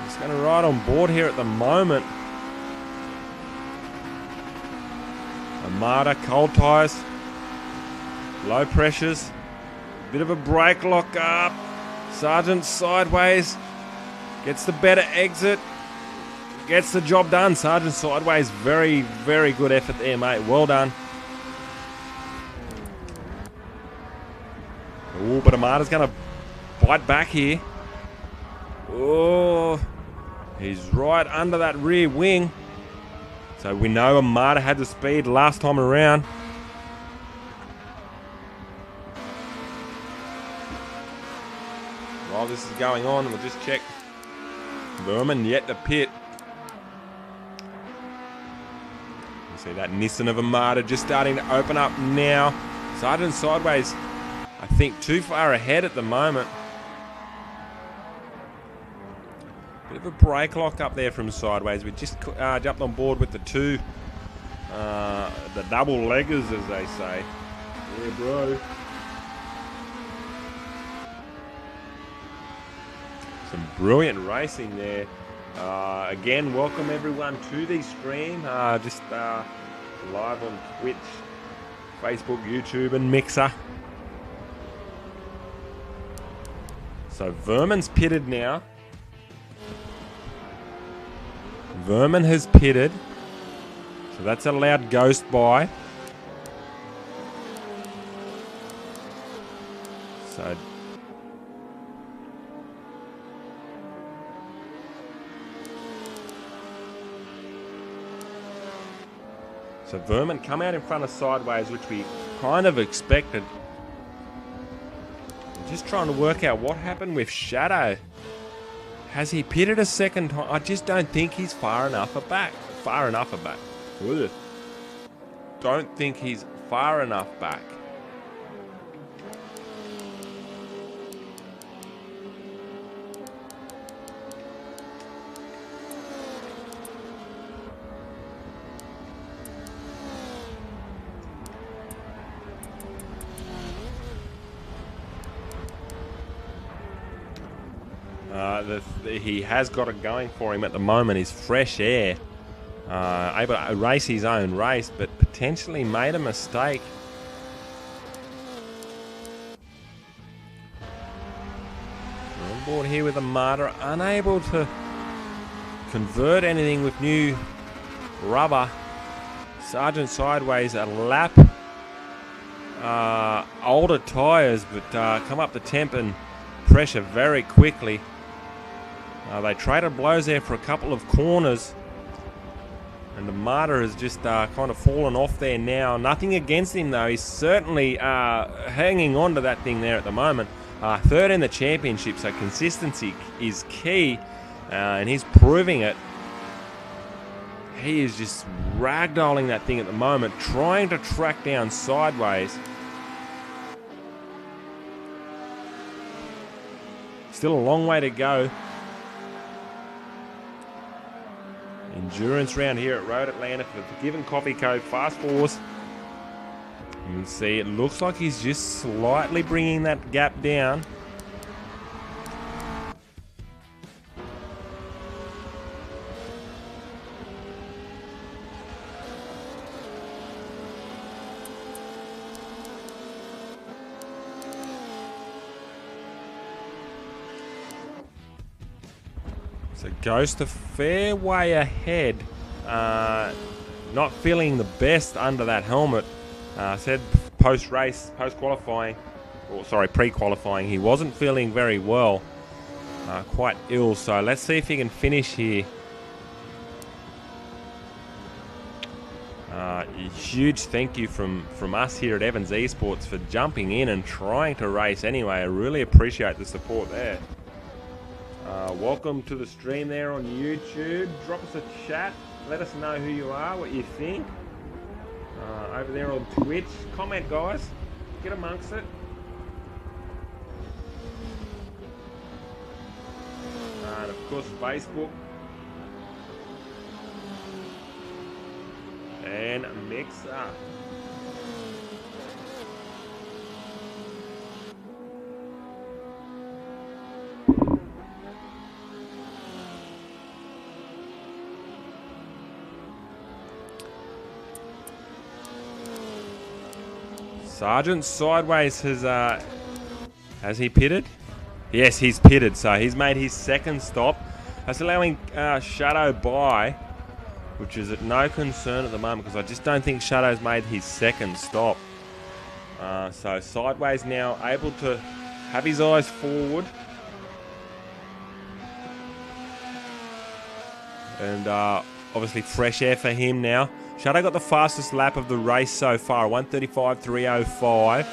He's going to ride on board here at the moment. Armada, cold tyres, low pressures, bit of a brake lock up. Sargent sideways, gets the better exit, gets the job done. Sargent sideways, very, very good effort there, mate. Well done. Oh, but Armada's going to bite back here. Oh, he's right under that rear wing. So we know Armada had the speed last time around. While this is going on, we'll just check. Vermin yet to pit. You see that Nissan of Armada just starting to open up now. Sargent sideways, I think too far ahead at the moment. Bit of a brake lock up there from sideways. We just jumped on board with the two, the double leggers as they say. Yeah, bro. Some brilliant racing there. Again, welcome everyone to the stream. Just live on Twitch, Facebook, YouTube and Mixer. So Vermin's pitted now. Vermin has pitted. So that's allowed Ghost by. So Vermin come out in front of sideways, which we kind of expected. I'm just trying to work out what happened with Shadow. Has he pitted a second time? I just don't think he's far enough back. Ugh. Don't think he's far enough back. He has got it going for him at the moment. He's fresh air, able to race his own race, but potentially made a mistake. We're on board here with Armada, unable to convert anything with new rubber. Sargent sideways, a lap older tyres, but come up the temp and pressure very quickly. They traded blows there for a couple of corners, and Armada has just kind of fallen off there now. Nothing against him though, he's certainly hanging on to that thing there at the moment. Third in the championship, so consistency is key, and he's proving it. He is just ragdolling that thing at the moment, trying to track down sideways. Still a long way to go. Endurance round here at Road Atlanta for Forgivn Coffee Co Fast. You can see it looks like he's just slightly bringing that gap down. So Ghost a fair way ahead. Not feeling the best under that helmet. Said post-race, post-qualifying, or sorry, pre-qualifying, he wasn't feeling very well. Quite ill. So let's see if he can finish here. Huge thank you from us here at Evans Esports for jumping in and trying to race anyway. I really appreciate the support there. Welcome to the stream there on YouTube. Drop us a chat. Let us know who you are, what you think. Over there on Twitch. Comment, guys. Get amongst it. And of course, Facebook. And mix up. Sergeant Sideways has he pitted? Yes, he's pitted, so he's made his second stop. That's allowing Shadow by, which is at no concern at the moment because I just don't think Shadow's made his second stop. So Sideways now able to have his eyes forward. And obviously fresh air for him now. Shadow got the fastest lap of the race so far, 1:35.305.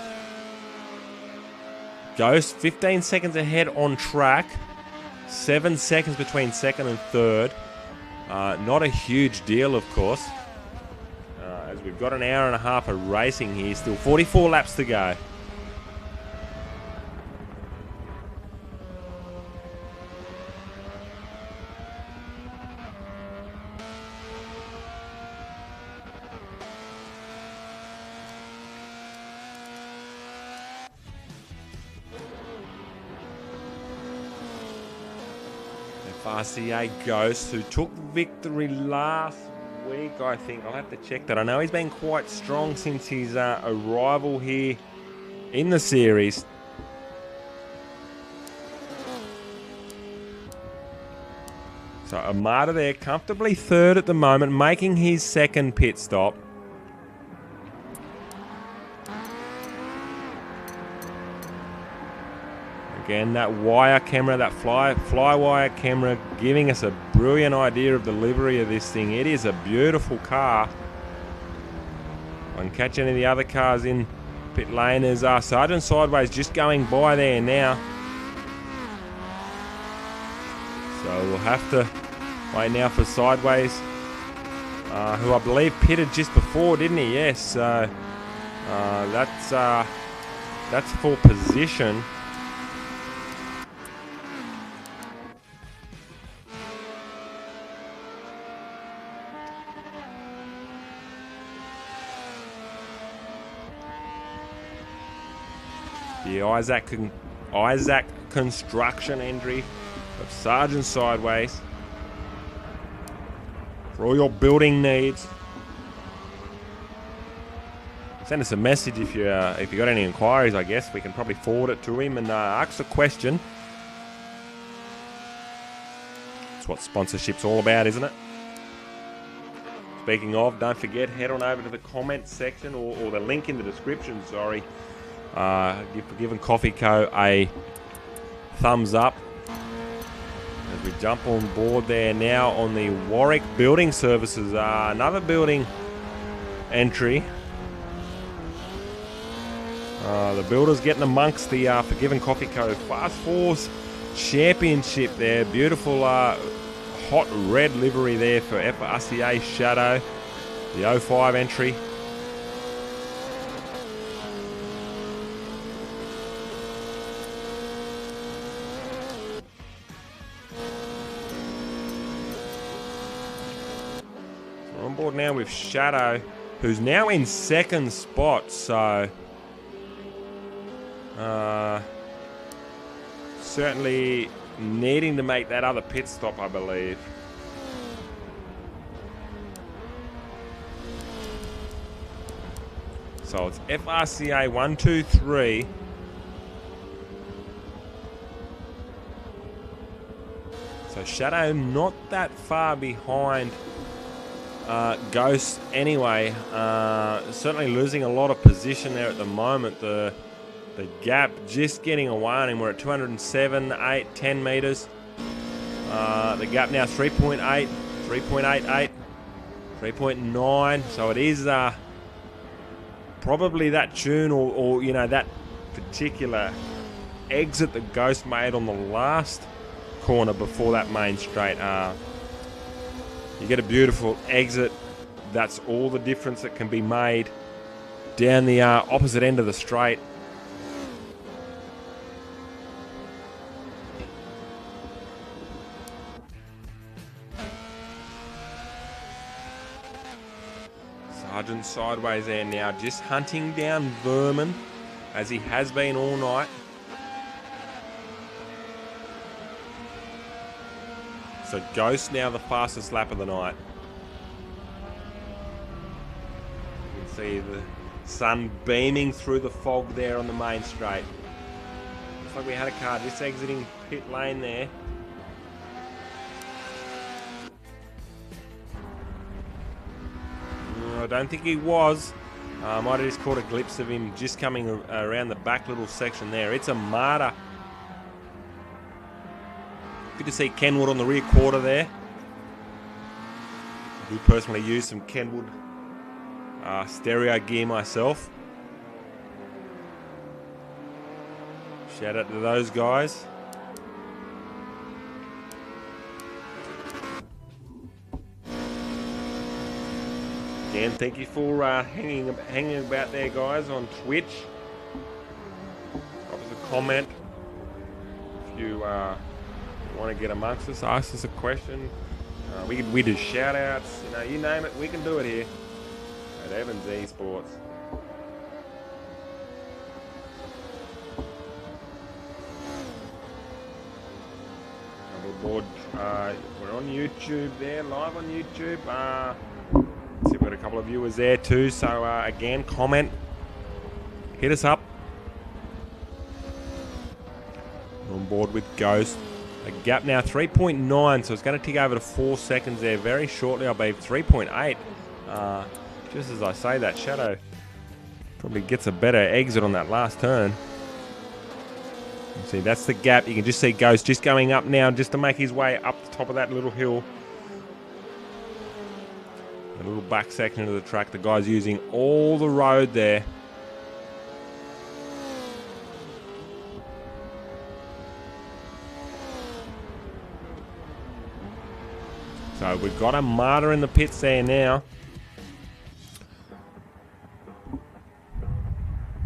Ghost 15 seconds ahead on track. 7 seconds between second and third. Not a huge deal, of course. As we've got an hour and a half of racing here. Still 44 laps to go. RCA Ghost, who took victory last week, I think. I'll have to check that. I know he's been quite strong since his arrival here in the series. So Armada there, comfortably third at the moment, making his second pit stop. Again, that wire camera, that fly wire camera, giving us a brilliant idea of the livery of this thing. It is a beautiful car. I can catch any of the other cars in pit lane. There's Sergeant Sideways just going by there now. So we'll have to wait now for Sideways, who I believe pitted just before, didn't he? Yes. So that's for position. The Isaac construction entry of Sergeant Sideways for all your building needs. Send us a message if you got any inquiries. I guess we can probably forward it to him and ask a question. That's what sponsorship's all about, isn't it? Speaking of, don't forget, head on over to the comments section or the link in the description. Sorry. Give Forgivn Coffee Co a thumbs up as we jump on board there now on the Warwick Building Services. Another building entry. The builders getting amongst the Forgivn Coffee Co Fast Force Championship there. Beautiful hot red livery there for FRCA Shadow. The 05 entry. On board now with Shadow, who's now in second spot, so certainly needing to make that other pit stop, I believe. So it's FRCA 1, 2, 3. So So Shadow not that far behind Ghost anyway. Certainly losing a lot of position there at the moment. The gap just getting away on him. We're at 207, 8, 10 meters. The gap now 3.8, 3.88, 3.9. So it is probably that tune or you know, that particular exit that Ghost made on the last corner before that main straight. You get a beautiful exit. That's all the difference that can be made down the opposite end of the straight. Sargent sideways there now, just hunting down Vermin as he has been all night. So Ghost now the fastest lap of the night. You can see the sun beaming through the fog there on the main straight. Looks like we had a car just exiting pit lane there. I don't think he was. Might have just caught a glimpse of him just coming around the back little section there. It's a martyr. Good to see Kenwood on the rear quarter there. I do personally use some Kenwood stereo gear myself. Shout out to those guys. Again, thank you for hanging about there, guys, on Twitch. Drop us a comment if you want to get amongst us, ask us a question. We do shout outs, you know, you name it, we can do it here at Evans Esports. Board, we're on YouTube there, live on YouTube. See, we've got a couple of viewers there too, so again, comment, hit us up. We're on board with Ghost. A gap now 3.9, so it's going to tick over to 4 seconds there very shortly, I believe. 3.8. Just as I say that, Shadow probably gets a better exit on that last turn. See, that's the gap. You can just see Ghost just going up now just to make his way up the top of that little hill. A little back section of the track. The guy's using all the road there. So we've got a martyr in the pits there now.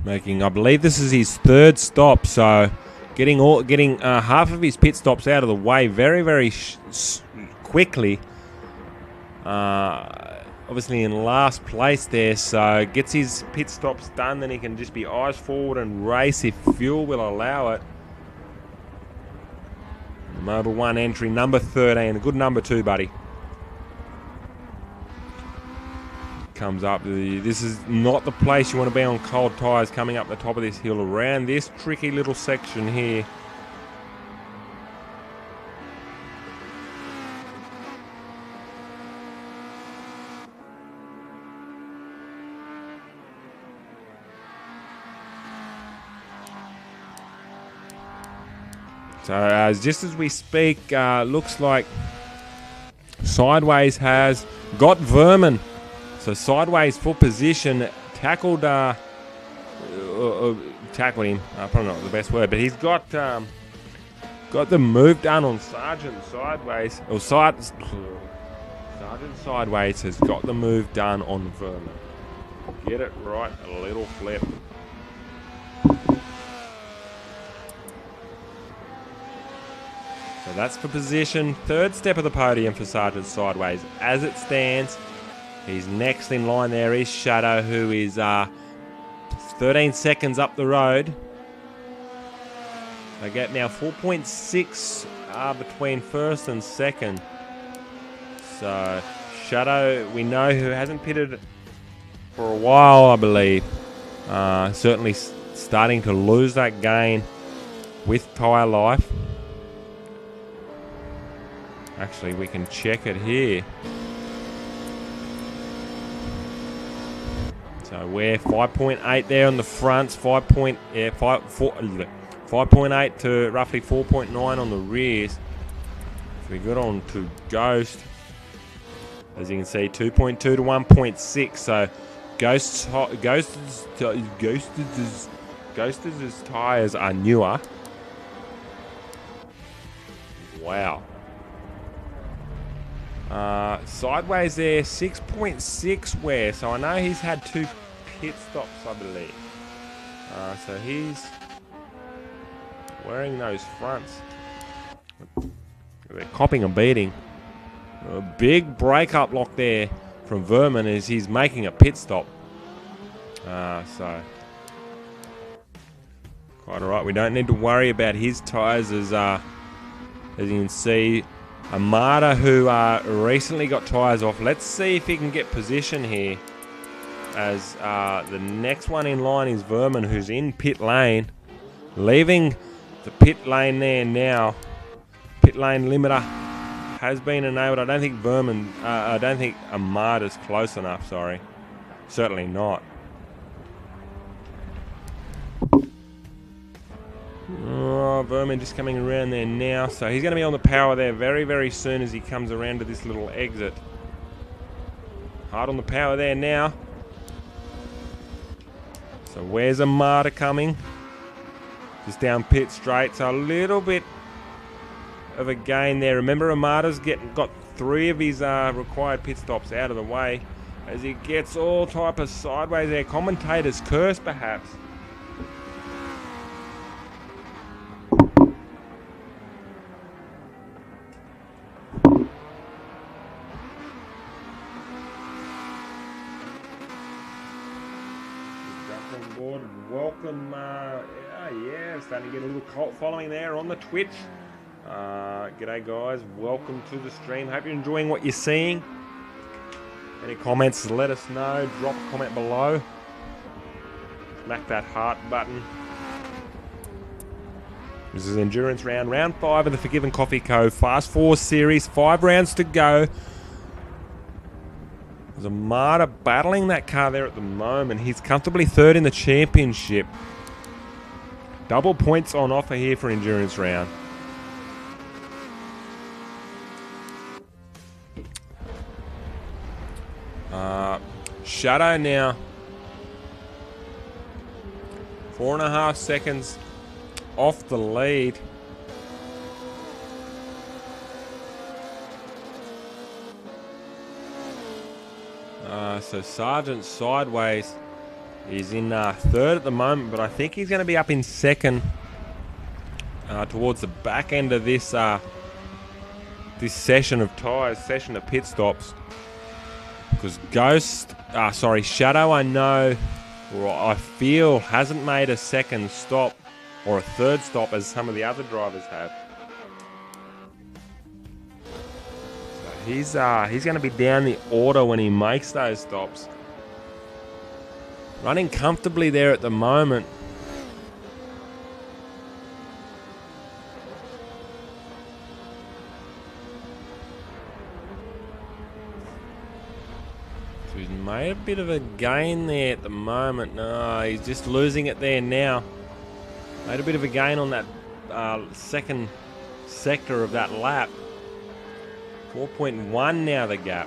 Making, I believe this is his third stop, so getting half of his pit stops out of the way very, very quickly. Obviously in last place there, so gets his pit stops done, then he can just be eyes forward and race if fuel will allow it. Mobil 1 entry, number 13, a good number 2, buddy. Comes up, this is not the place you want to be on cold tyres coming up the top of this hill around this tricky little section here. So just as we speak, looks like Sideways has got Vermin. So Sideways full position, tackled him. Probably not the best word, but he's got the move done on Sergeant Sideways. Or Sergeant Sideways has got the move done on Vermin. Get it right, a little flip. So that's for position. Third step of the podium for Sergeant Sideways. As it stands, he's next in line there is Shadow, who is 13 seconds up the road. They get now 4.6 between first and second. So Shadow, we know, who hasn't pitted for a while, I believe. Certainly starting to lose that gain with tyre life. Actually, we can check it here. So we're 5.8 there on the fronts, 5.8 to roughly 4.9 on the rears. If we got on to Ghost, as you can see, 2.2 to 1.6. So Ghost's tyres are newer. Wow. Sideways there, 6.6 wear. So I know he's had 2 pit stops, I believe. So he's wearing those fronts. They're copping a beating. A big break-up lock there from Vermin as he's making a pit stop. So quite alright. We don't need to worry about his tyres as you can see, Armada, who recently got tyres off. Let's see if he can get position here. As the next one in line is Vermin, who's in pit lane. Leaving the pit lane there now. Pit lane limiter has been enabled. I don't think I don't think Armada's close enough, sorry. Certainly not. Oh, Vermin just coming around there now. So he's going to be on the power there very, very soon as he comes around to this little exit. Hard on the power there now. So where's Armada coming? Just down pit straight. So a little bit of a gain there. Remember, Armada's got 3 of his required pit stops out of the way. As he gets all type of sideways there. Commentator's curse, perhaps. Welcome, yeah, starting to get a little cult following there on the Twitch. G'day guys, welcome to the stream. Hope you're enjoying what you're seeing. Any comments, let us know. Drop a comment below. Smack that heart button. This is endurance round 5 of the Forgivn Coffee Co Fast 4 series. 5 rounds to go. There's Armada battling that car there at the moment. He's comfortably 3rd in the championship. Double points on offer here for endurance round. Shadow now. 4.5 seconds off the lead. So Sergeant Sideways is in 3rd at the moment, but I think he's going to be up in 2nd towards the back end of this this session of tyres, session of pit stops. Because Shadow, I know, or I feel, hasn't made a 2nd stop or a 3rd stop as some of the other drivers have. He's going to be down the order when he makes those stops. Running comfortably there at the moment. So he's made a bit of a gain there at the moment. No, he's just losing it there now. Made a bit of a gain on that 2nd sector of that lap. 4.1 now the gap.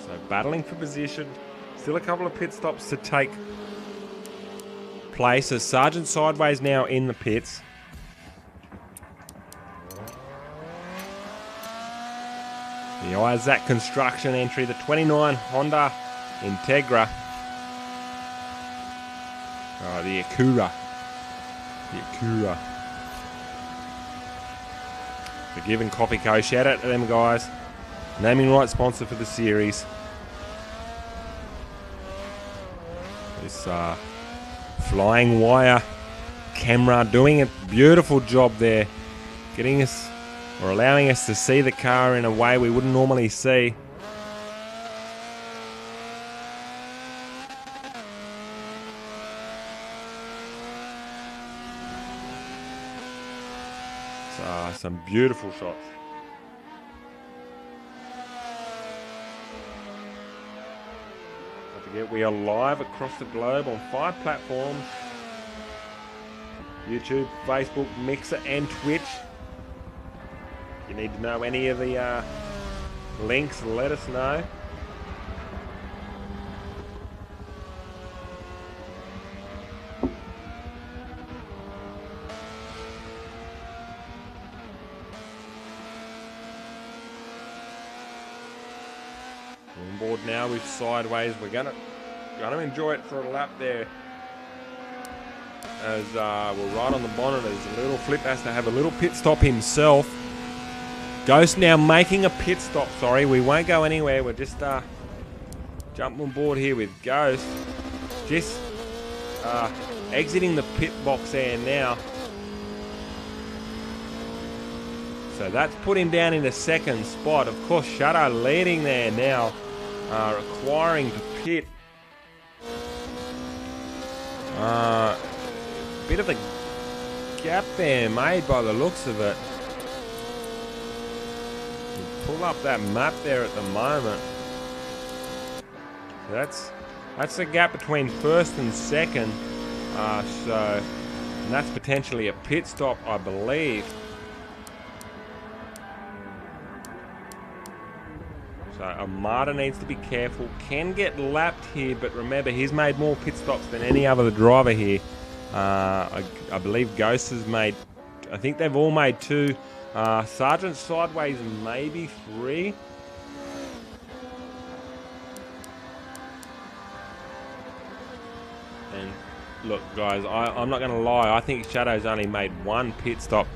So battling for position. Still a couple of pit stops to take place as Sergeant Sideways now in the pits. The Isaac Construction entry, the 29 Honda Integra. Oh, the Acura. The Acura. Forgivn Coffee Co. Shout out to them guys. Naming right sponsor for the series. This flying wire camera doing a beautiful job there. Getting us, or allowing us to see the car in a way we wouldn't normally see. Some beautiful shots. Don't forget, we are live across the globe on 5 platforms: YouTube, Facebook, Mixer, and Twitch. If you need to know any of the links, let us know. On board now with Sideways. We're gonna enjoy it for a lap there. As we're right on the bonnet, as Little Flip has to have a little pit stop himself. Ghost now making a pit stop. Sorry, we won't go anywhere. We're just jumping on board here with Ghost. Just exiting the pit box there now. So that's put him down in the second spot. Of course, Shadow leading there now, requiring to pit. Bit of a gap there made by the looks of it. Pull up that map there at the moment. So that's the gap between first and second. And that's potentially a pit stop, I believe. So Armada needs to be careful. Can get lapped here, but remember, he's made more pit stops than any other driver here. I believe Ghost has made, I think they've all made 2. Sergeant Sideways maybe 3. And look, guys, I'm not going to lie. I think Shadow's only made 1 pit stop.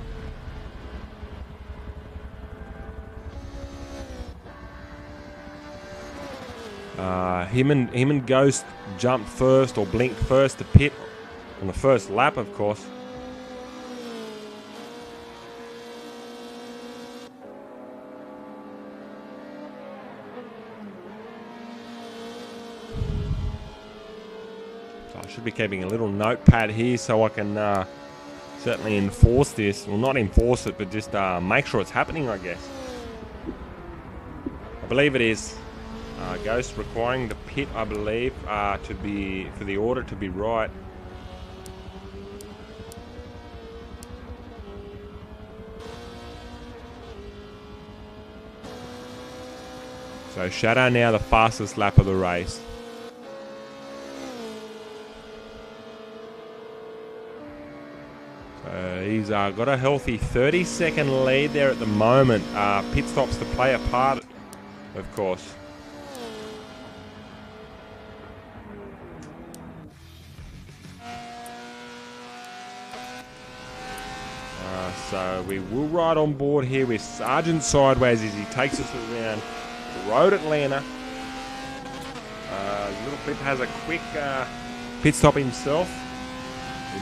Him and Ghost jumped first or blinked first to pit on the first lap, of course. So I should be keeping a little notepad here so I can certainly enforce this. Well, not enforce it, but just make sure it's happening, I guess. I believe it is. Ghost requiring the pit, I believe, for the order to be right. So Shadow now the fastest lap of the race. So he's got a healthy 30-second lead there at the moment. Pit stops to play a part, of course. So we will ride on board here with Sergeant Sideways as he takes us around the road Atlanta. Little Flip has a quick pit stop himself.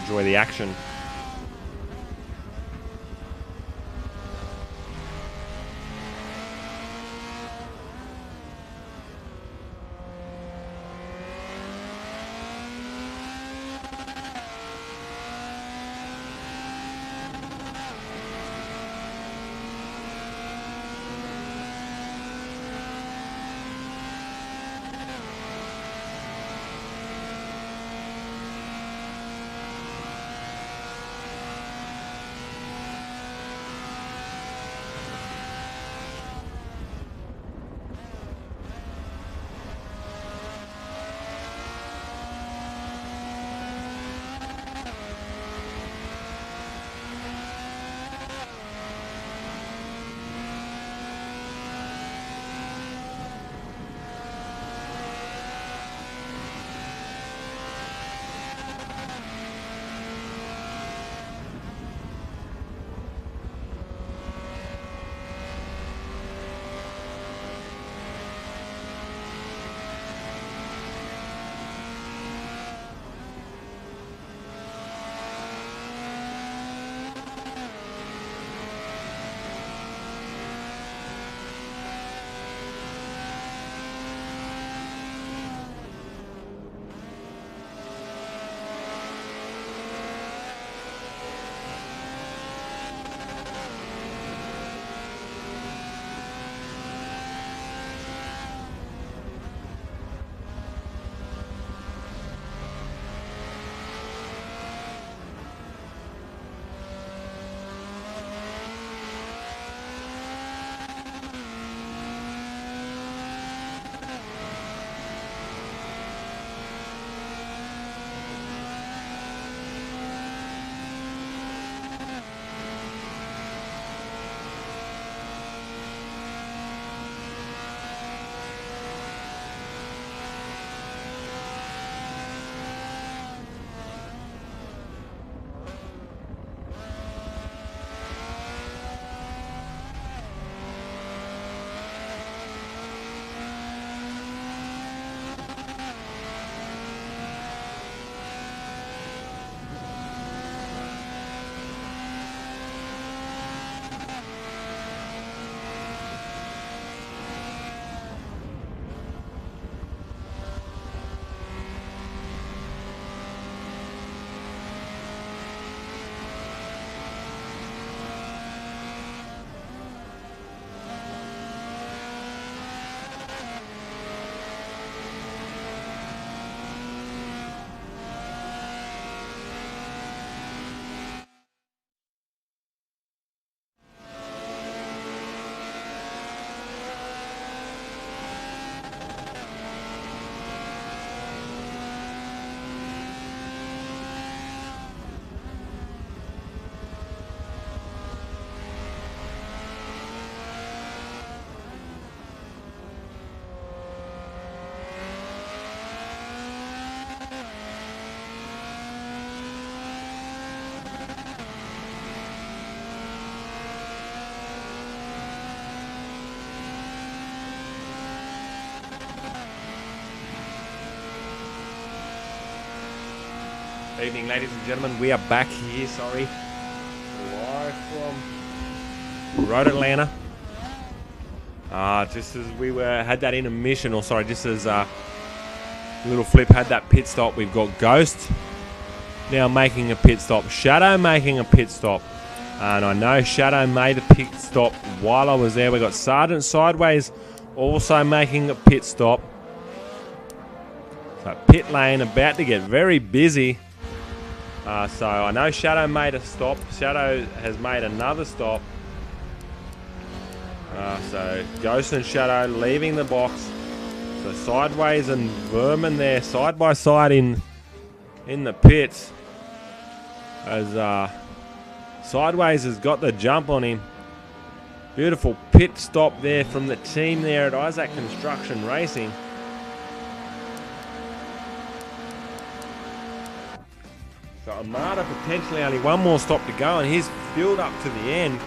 Enjoy the action. Evening, ladies and gentlemen. We are back here, live from Road Atlanta. Just as we had that intermission, just as Little Flip had that pit stop, we've got Ghost now making a pit stop. Shadow making a pit stop. And I know Shadow made a pit stop while I was there. We got Sergeant Sideways also making a pit stop. So pit lane about to get very busy. So I know Shadow made a stop. Shadow has made another stop. So Ghost and Shadow leaving the box. So Sideways and Vermin there side by side in the pits. As Sideways has got the jump on him. Beautiful pit stop there from the team there at Isaac Construction Racing. So Armada potentially only one more stop to go, and he's fueled up to the end.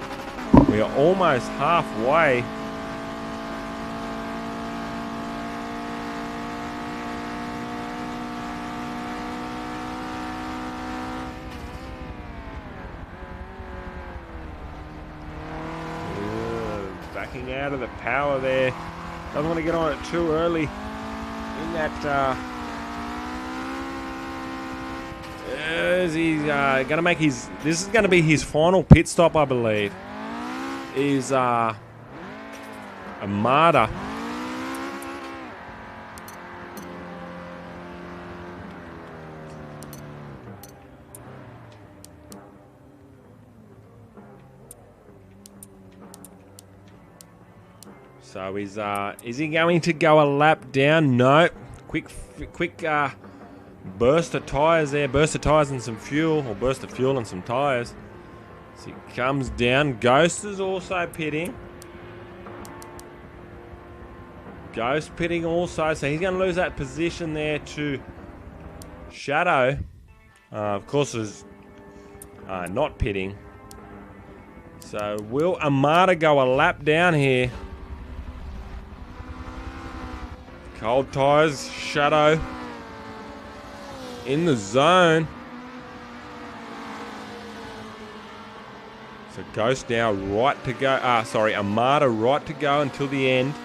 We are almost halfway. Backing out of the power there. Doesn't want to get on it too early in that. He's going to make his. This is going to be his final pit stop, I believe. Is Armada. So is he going to go a lap down? No. Quick burst of tyres there. Burst of tyres and some fuel. Or burst of fuel and some tyres. So he comes down. Ghost is also pitting. Ghost pitting also. So he's going to lose that position there to Shadow. Of course, is not pitting. So will Armada go a lap down here? Cold tyres, Shadow in the zone. So Ghost now right to go. Armada right to go until the end.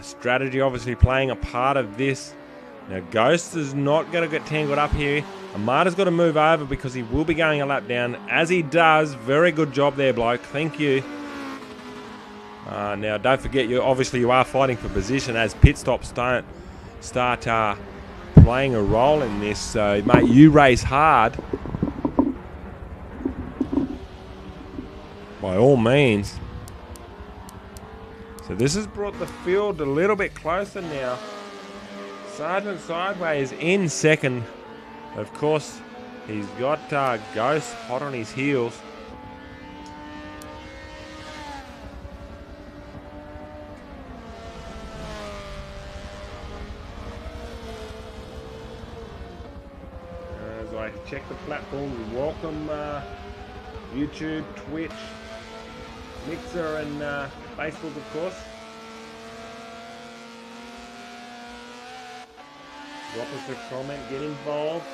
Strategy obviously playing a part of this. Now Ghost is not going to get tangled up here. Armada's got to move over because he will be going a lap down. As he does, very good job there, bloke. Thank you. Now, don't forget, you are fighting for position as pit stops don't start playing a role in this. So, mate, you race hard. By all means. So, this has brought the field a little bit closer now. Sergeant Sideways in second. Of course, he's got Ghost hot on his heels. Check the platforms. Welcome YouTube, Twitch, Mixer, and Facebook, of course. Drop us a comment, get involved.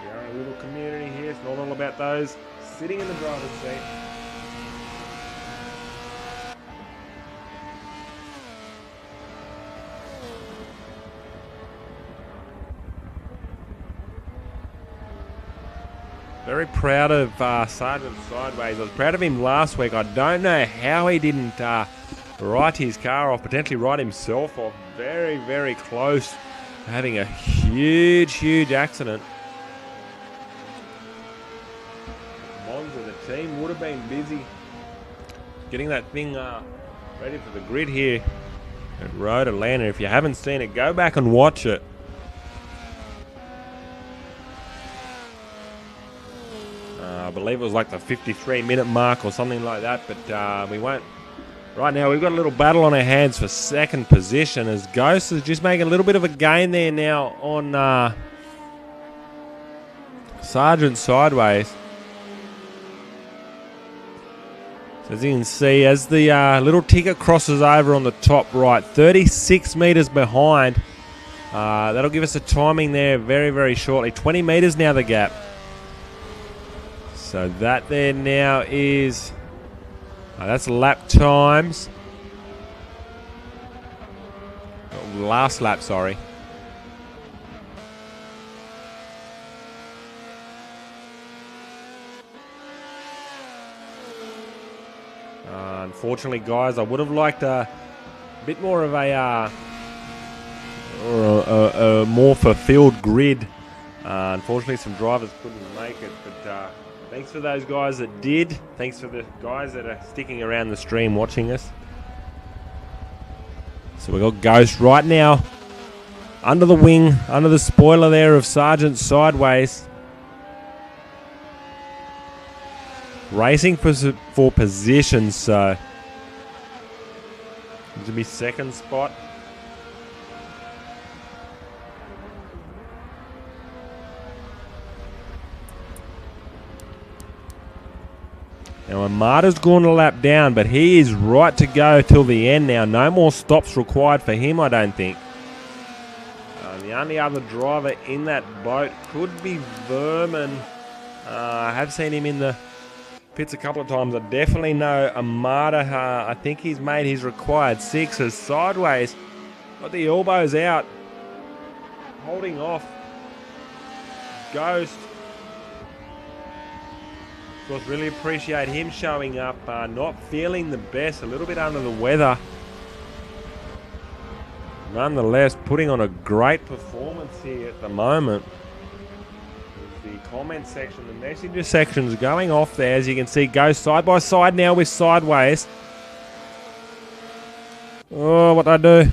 We are a little community here. It's not all about those sitting in the driver's seat. Very proud of Sergeant Sideways. I was proud of him last week. I don't know how he didn't write his car off, potentially write himself off. Very, very close to having a huge accident. Monza, the team would have been busy getting that thing ready for the grid here at Road Atlanta. If you haven't seen it, go back and watch it. I believe it was like the 53-minute mark or something like that, but we won't. Right now, we've got a little battle on our hands for second position as Ghost is just making a little bit of a gain there now on Sergeant Sideways. So as you can see, as the little ticker crosses over on the top right, 36 metres behind That'll give us a timing there very, very shortly. 20 metres now the gap. So that there now is... that's lap times. Last lap, sorry. Unfortunately, guys, I would have liked a bit more of a more fulfilled grid. Unfortunately, some drivers couldn't make it, but thanks for those guys that did. Thanks for the guys that are sticking around the stream watching us. So we've got Ghost right now under the wing, under the spoiler there of Sergeant Sideways. Racing for position, so to be second spot. Now Amada's gone a lap down, but he is right to go till the end now. No more stops required for him, I don't think. The only other driver in that boat could be Vermin. I have seen him in the pits a couple of times. I definitely know Amada. I think he's made his required 6 as Sideways. Got the elbows out. Holding off. Ghost. Of course, really appreciate him showing up. Not feeling the best. A little bit under the weather. Nonetheless, putting on a great performance here at the moment. The comment section, the messenger section is going off there. As you can see, Ghost side by side now with Sideways. Oh, what I do?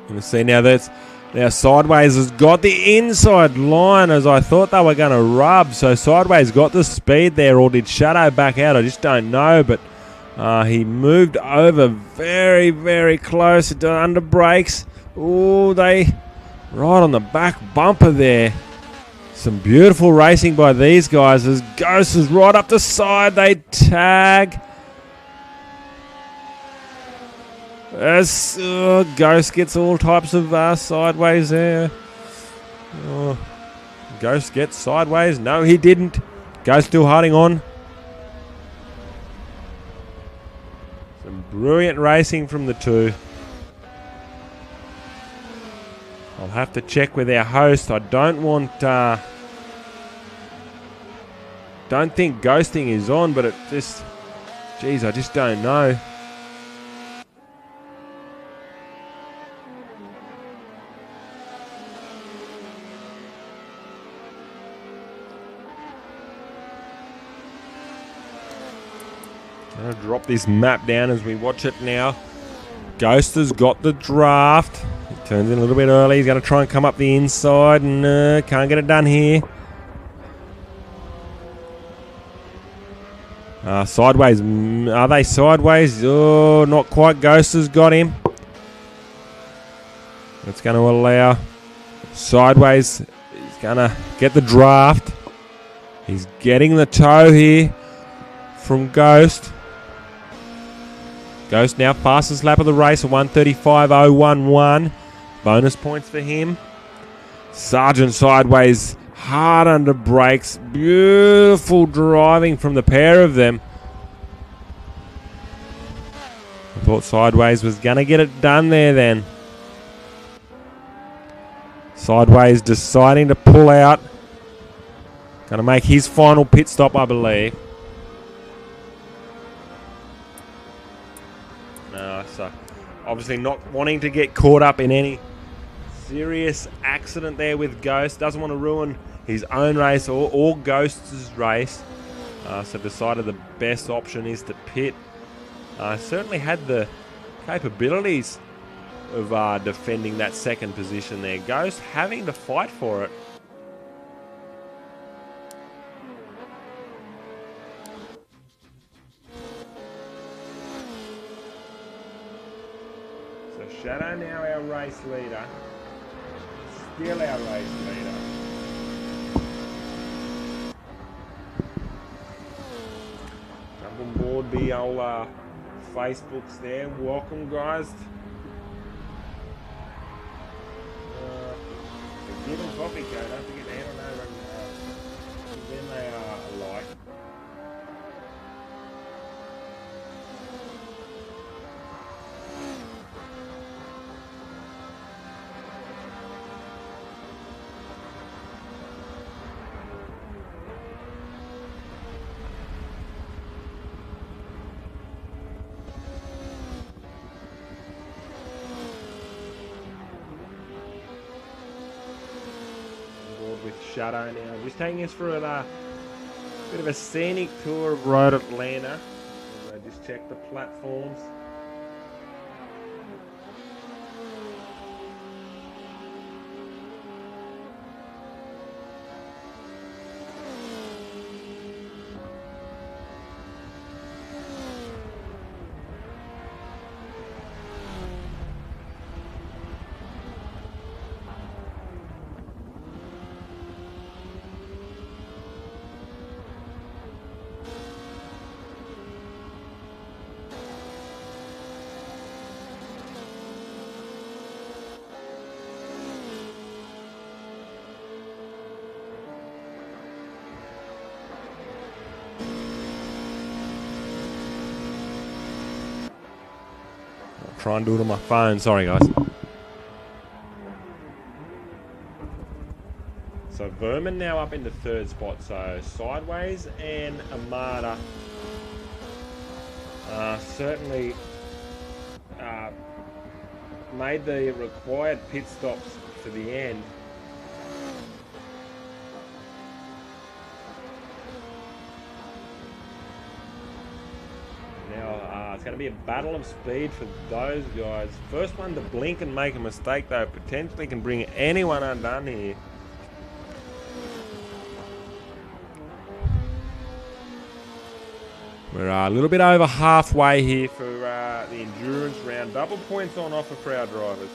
You can see now that's Sideways has got the inside line as I thought they were going to rub. So Sideways got the speed there, or did Shadow back out? I just don't know, but he moved over very, very close under brakes. Oh, they right on the back bumper there. Some beautiful racing by these guys as Ghost is right up the side. They tag. As Ghost gets all types of Sideways there. Oh, Ghost gets Sideways. No, he didn't. Ghost still holding on. Some brilliant racing from the two. I'll have to check with our host. I don't want... don't think ghosting is on, but it just... Geez, I just don't know. I'm going to drop this map down as we watch it now. Ghost has got the draft. He turns in a little bit early. He's going to try and come up the inside and can't get it done here. Sideways. Are they Sideways? Oh, not quite. Ghost has got him. That's going to allow Sideways. He's going to get the draft. He's getting the tow here from Ghost. Ghost now fastest lap of the race, a 1:35.011. Bonus points for him. Sergeant Sideways, hard under brakes. Beautiful driving from the pair of them. I thought Sideways was going to get it done there then. Sideways deciding to pull out. Going to make his final pit stop, I believe. So obviously not wanting to get caught up in any serious accident there with Ghost. Doesn't want to ruin his own race or Ghost's race. So decided the best option is to pit. Certainly had the capabilities of defending that second position there. Ghost having to fight for it. Shadow now our race leader. Still our race leader. Jump on board the old Facebooks there. Welcome guys Forgivn Coffee Co. Don't forget to head on over and give them a like. With Shadow now, just taking us through a bit of a scenic tour of Road Atlanta. So just check the platforms. Try and do it on my phone. Sorry, guys. So Vermin now up in the third spot. So Sideways and Armada certainly made the required pit stops for the end. Now it's going to be a battle of speed for those guys. First one to blink and make a mistake, though, potentially can bring anyone undone here. We're a little bit over halfway here for the endurance round. Double points on offer for our drivers.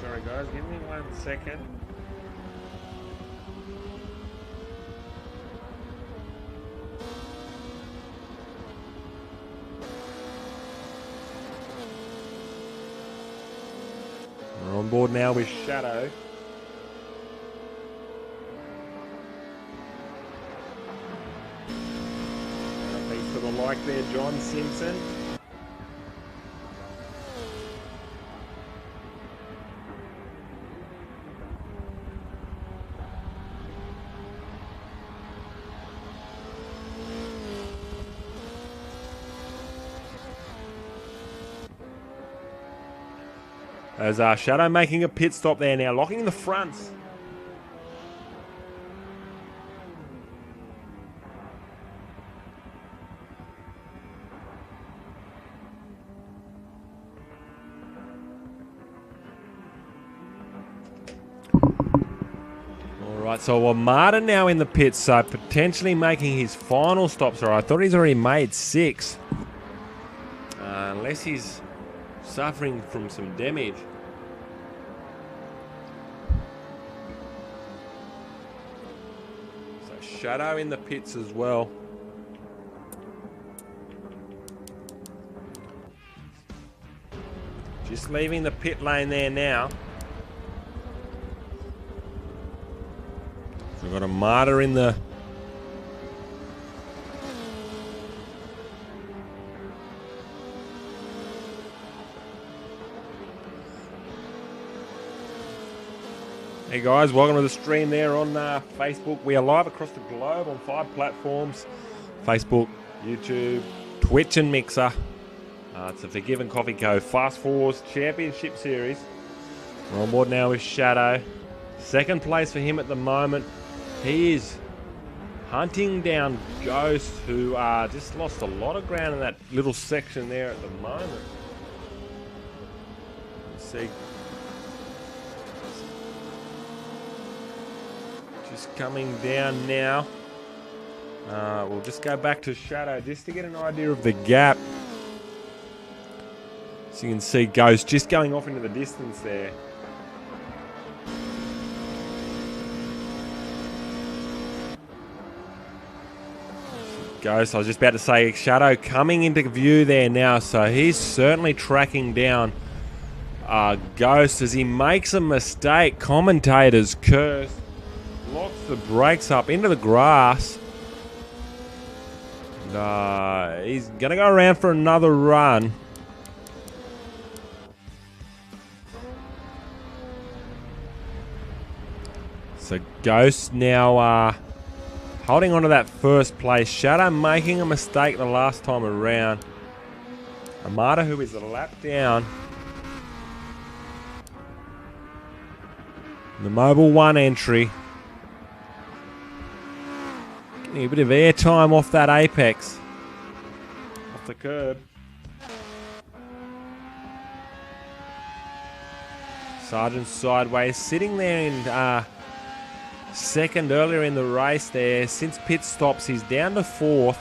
Sorry guys, give me 1 second. We're on board now with Shadow. Thanks for the like there, John Simpson. As Shadow making a pit stop there now, locking the fronts. Alright, so Armada now in the pits, so potentially making his final stops. I thought he's already made 6. Unless he's suffering from some damage. So Shadow in the pits as well. Just leaving the pit lane there now. So we've got Armada in the Hey guys, welcome to the stream there on Facebook. We are live across the globe on 5 platforms. Facebook, YouTube, Twitch and Mixer. It's the Forgivn Coffee Co Fast Fours Championship Series. We're on board now with Shadow. Second place for him at the moment. He is hunting down Ghost, who just lost a lot of ground in that little section there at the moment. Let's see. Just coming down now. We'll just go back to Shadow just to get an idea of the gap. So you can see Ghost just going off into the distance there. Ghost, I was just about to say, Shadow coming into view there now, so he's certainly tracking down Ghost as he makes a mistake. Commentator's curse. Locks the brakes up into the grass. And, he's going to go around for another run. So Ghost now holding on to that first place. Shadow making a mistake the last time around. Armada, who is a lap down. The Mobile 1 entry. Getting a bit of airtime off that apex. Off the curb. Sergeant sideways, sitting there in second earlier in the race there. Since pit stops, he's down to fourth.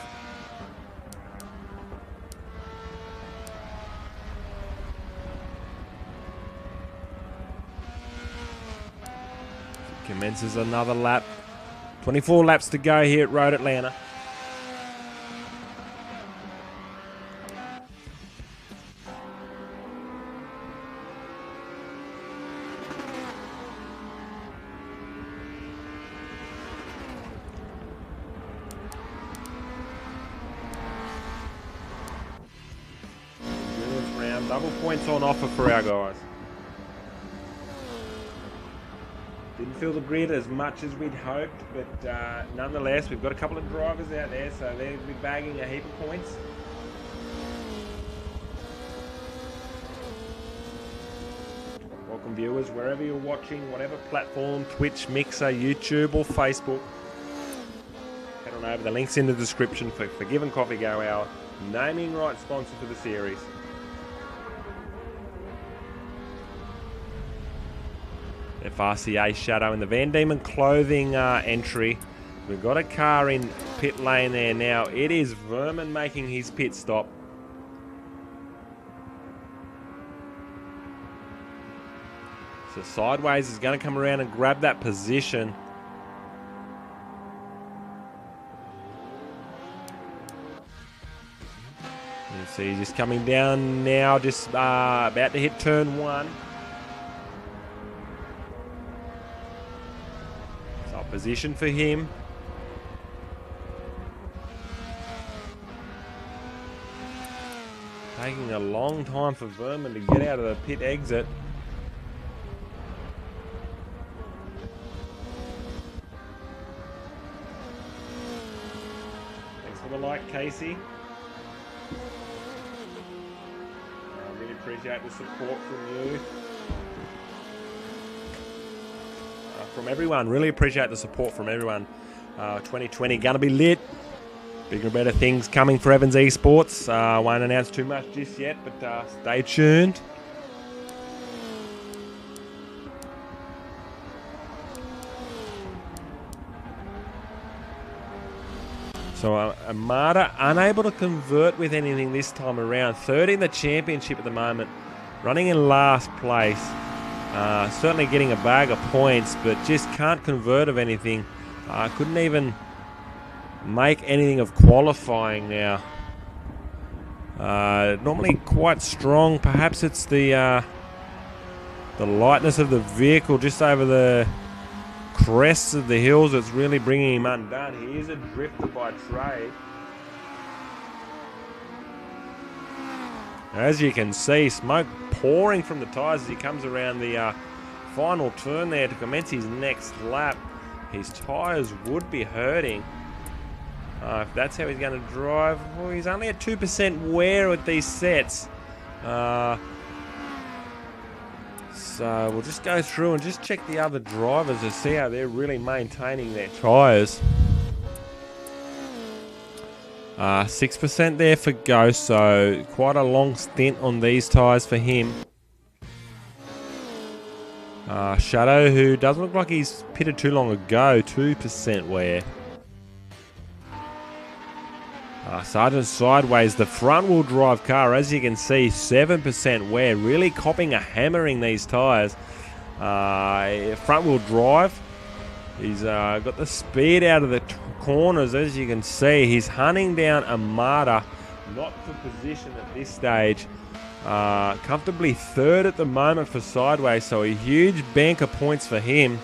Commences another lap. 24 laps to go here at Road Atlanta. Round, double points on offer for our guys. Didn't feel the grid as much as we'd hoped, but nonetheless, we've got a couple of drivers out there, so they'll be bagging a heap of points. Welcome viewers, wherever you're watching, whatever platform, Twitch, Mixer, YouTube or Facebook. Head on over, the link's in the description for Forgivn Coffee Co, our naming right sponsor for the series. FRCA Shadow in the Van Diemen clothing entry. We've got a car in pit lane there now. It is Vermin making his pit stop. So Sideways is going to come around and grab that position. You see he's just coming down now, just about to hit turn one. Position for him. Taking a long time for Vermin to get out of the pit exit. Thanks for the like, Casey. I really appreciate the support from you. From everyone, really appreciate the support from everyone. 2020 gonna be lit. Bigger and better things coming for Evans Esports. Won't announce too much just yet, but stay tuned. So Armada unable to convert with anything this time around. Third in the championship at the moment, running in last place. Certainly getting a bag of points, but just can't convert of anything. Couldn't even make anything of qualifying now. Normally quite strong. Perhaps it's the lightness of the vehicle just over the crests of the hills that's really bringing him undone. He is a drifter by trade. As you can see, smoke pouring from the tyres as he comes around the final turn there to commence his next lap. His tyres would be hurting. If that's how he's going to drive, well, he's only at 2% wear with these sets. So we'll just go through and just check the other drivers to see how they're really maintaining their tyres. 6% there for Ghost, so quite a long stint on these tyres for him. Shadow, who doesn't look like he's pitted too long ago, 2% wear. Sergeant Sideways, the front-wheel drive car, as you can see, 7% wear, really copping a hammering these tyres. Front-wheel drive, he's got the speed out of the corners, as you can see. He's hunting down Armada, not for position at this stage. Comfortably third at the moment for Sideways, so a huge bank of points for him.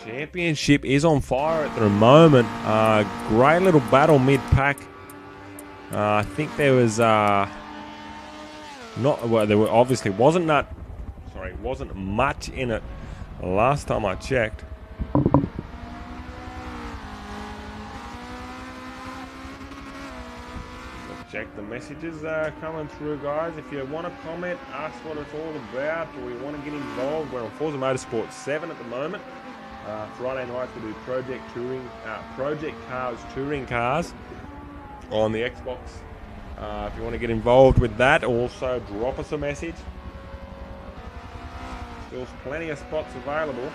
Championship is on fire at the moment. Great little battle mid-pack. I think there was there obviously wasn't much in it last time I checked. Check the messages coming through, guys. If you want to comment, ask what it's all about, or you want to get involved, we're on Forza Motorsport 7 at the moment. Friday nights we do Project Cars touring cars on the Xbox. If you want to get involved with that, also drop us a message. Still plenty of spots available.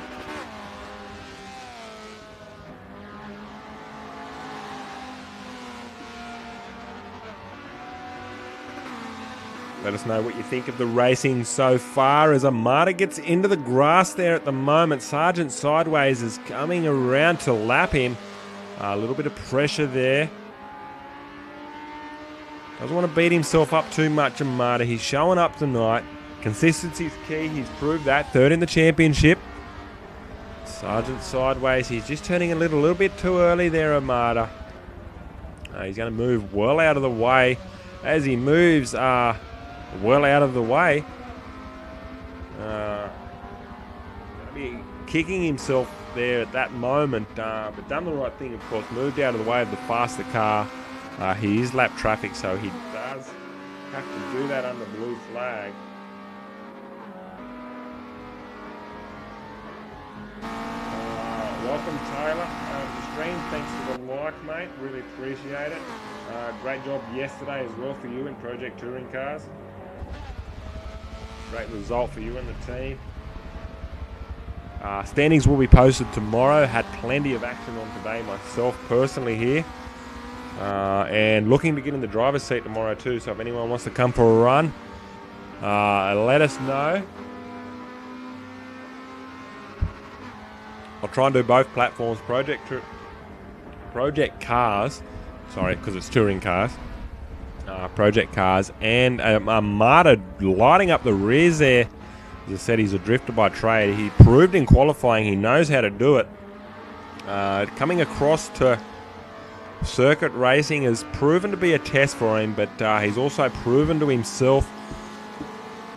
Let us know what you think of the racing so far as Armada gets into the grass there at the moment. Sergeant Sideways is coming around to lap him. A little bit of pressure there. Doesn't want to beat himself up too much, Armada. He's showing up tonight. Consistency is key. He's proved that. Third in the championship. Sergeant Sideways. He's just turning a little bit too early there, Armada. He's going to move well out of the way. As he moves well out of the way, be kicking himself there at that moment, but done the right thing, of course. Moved out of the way of the faster car. He is lap traffic, so he does have to do that under blue flag. Welcome, Taylor, to the stream. Thanks for the like, mate. Really appreciate it. Great job yesterday as well for you in Project Touring Cars. Great result for you and the team. Standings will be posted tomorrow. Had plenty of action on today myself personally here. And looking to get in the driver's seat tomorrow too. So if anyone wants to come for a run, let us know. I'll try and do both platforms. Project Cars. Sorry, because it's touring cars. Project Cars and Armada lighting up the rears there. As I said, he's a drifter by trade. He proved in qualifying he knows how to do it. Coming across to circuit racing has proven to be a test for him, but he's also proven to himself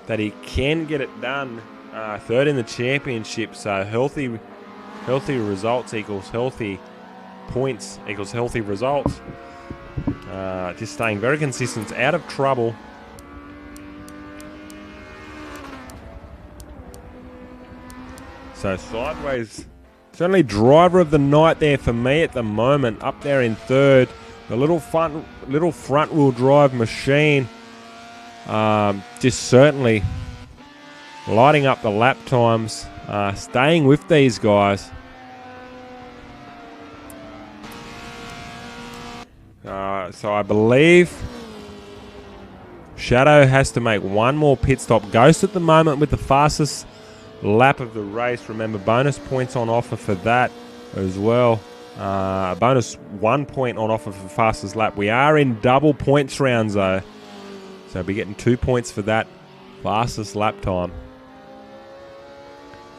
that he can get it done. Third in the championship, so healthy results equals healthy points equals healthy results. Just staying very consistent, out of trouble. So Sideways, certainly driver of the night there for me at the moment. Up there in third, the little front wheel drive machine, just certainly lighting up the lap times. Staying with these guys. So I believe Shadow has to make one more pit stop. Ghost at the moment with the fastest lap of the race. Remember, bonus points on offer for that as well. Bonus 1 point on offer for fastest lap. We are in double points rounds though, so we'll be getting 2 points for that fastest lap time.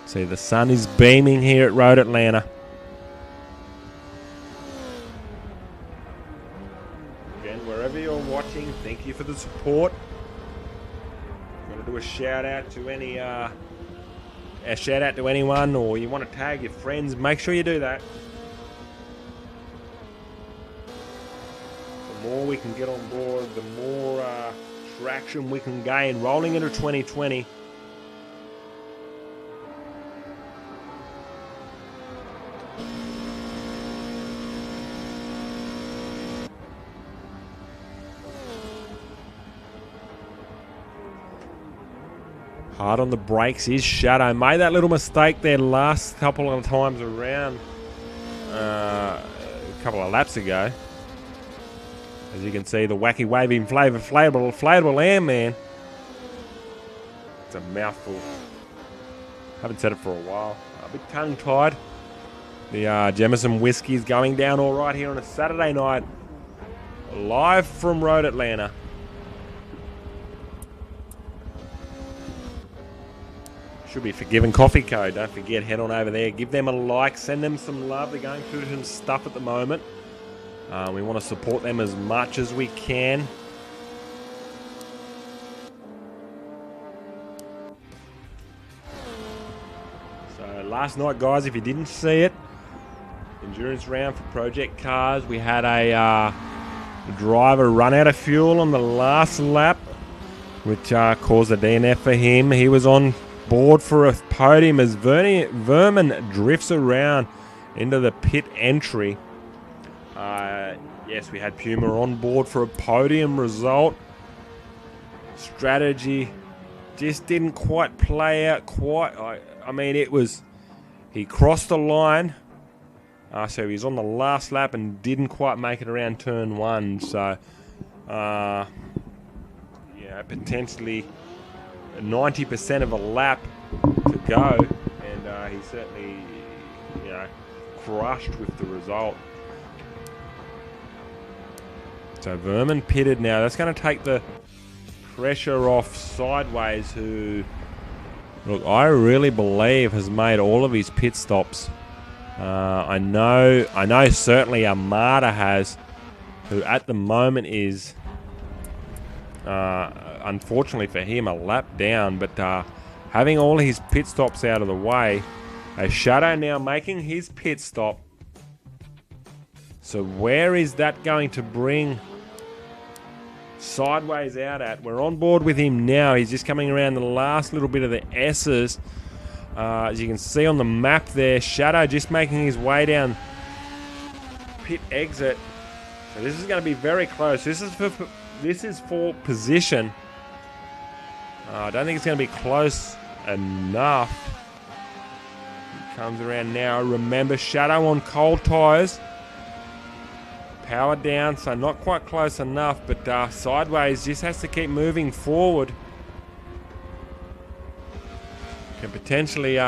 See, the sun is beaming here at Road Atlanta. Wherever you're watching, thank you for the support. Want to do a shout out to anyone, or you want to tag your friends, make sure you do that. The more we can get on board, the more traction we can gain rolling into 2020. Hard on the brakes is Shadow. Made that little mistake there last couple of times around. a couple of laps ago. As you can see, the wacky waving inflatable airman. It's a mouthful. Haven't said it for a while. A bit tongue-tied. The Jemison whiskey's going down all right here on a Saturday night. Live from Road Atlanta. Should be Forgivn Coffee Co. Don't forget, head on over there. Give them a like. Send them some love. They're going through some stuff at the moment. We want to support them as much as we can. So last night, guys, if you didn't see it, endurance round for Project Cars. We had a driver run out of fuel on the last lap, which caused a DNF for him. He was on board for a podium as Vermin drifts around into the pit entry. Yes, we had Puma on board for a podium result. Strategy just didn't quite play out I mean, he crossed the line. So he was on the last lap and didn't quite make it around turn 1. So, yeah, potentially 90% of a lap to go. And he certainly, crushed with the result. So Vermin pitted now. That's going to take the pressure off Sideways, who, look, I really believe has made all of his pit stops. I know certainly Armada has, who at the moment is, unfortunately for him, a lap down. But having all his pit stops out of the way, a Shadow now making his pit stop. So where is that going to bring Sideways out at? We're on board with him now. He's just coming around the last little bit of the S's. As you can see on the map there, Shadow just making his way down pit exit. So this is going to be very close. This is for position. I don't think it's going to be close enough. He comes around now. Remember, Shadow on cold tyres. Power down, so not quite close enough, but Sideways just has to keep moving forward. Can potentially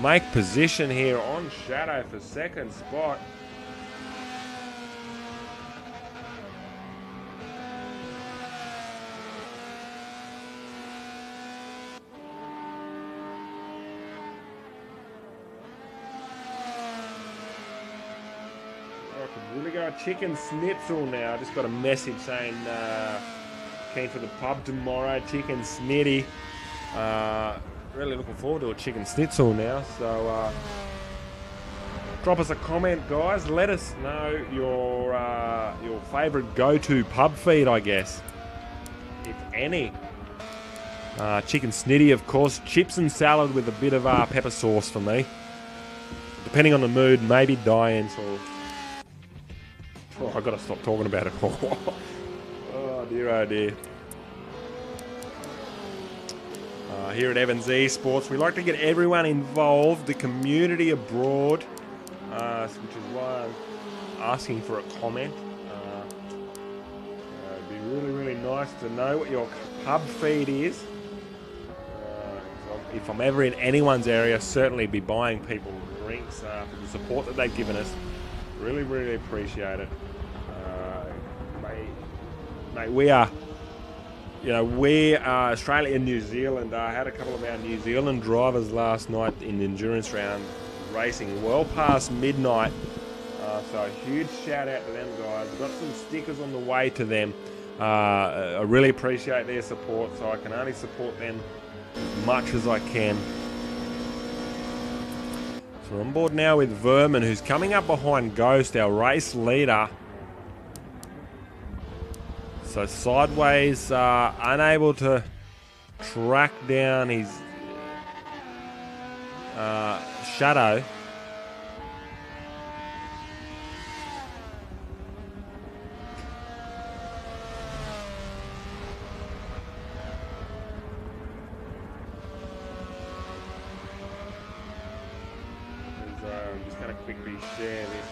make position here on Shadow for second spot. Really go a chicken schnitzel now. I just got a message saying keen for the pub tomorrow, chicken snitty. Really looking forward to a chicken schnitzel now. So drop us a comment, guys. Let us know your favourite go-to pub feed, I guess, if any. Chicken snitty, of course. Chips and salad with a bit of pepper sauce for me. Depending on the mood, maybe Diane sauce. Oh, I've got to stop talking about it. Oh dear, oh dear. Here at Evans Esports, we like to get everyone involved, the community abroad, which is why I'm asking for a comment. It'd be really, really nice to know what your pub feed is. If I'm ever in anyone's area, certainly be buying people drinks for the support that they've given us. Really, really appreciate it. Mate, we are Australia and New Zealand. I had a couple of our New Zealand drivers last night in the endurance round racing well past midnight. So a huge shout out to them guys. Got some stickers on the way to them. I really appreciate their support, so I can only support them as much as I can. So we're on board now with Vermin, who's coming up behind Ghost, our race leader. So Sideways unable to track down his Shadow. just going to quickly share this.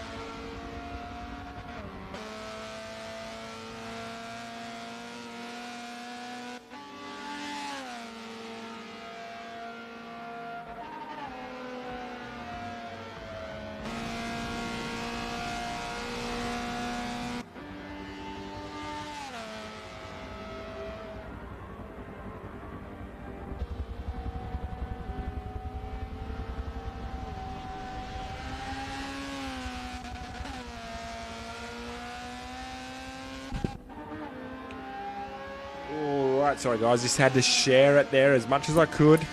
Alright, sorry guys, just had to share it there as much as I could.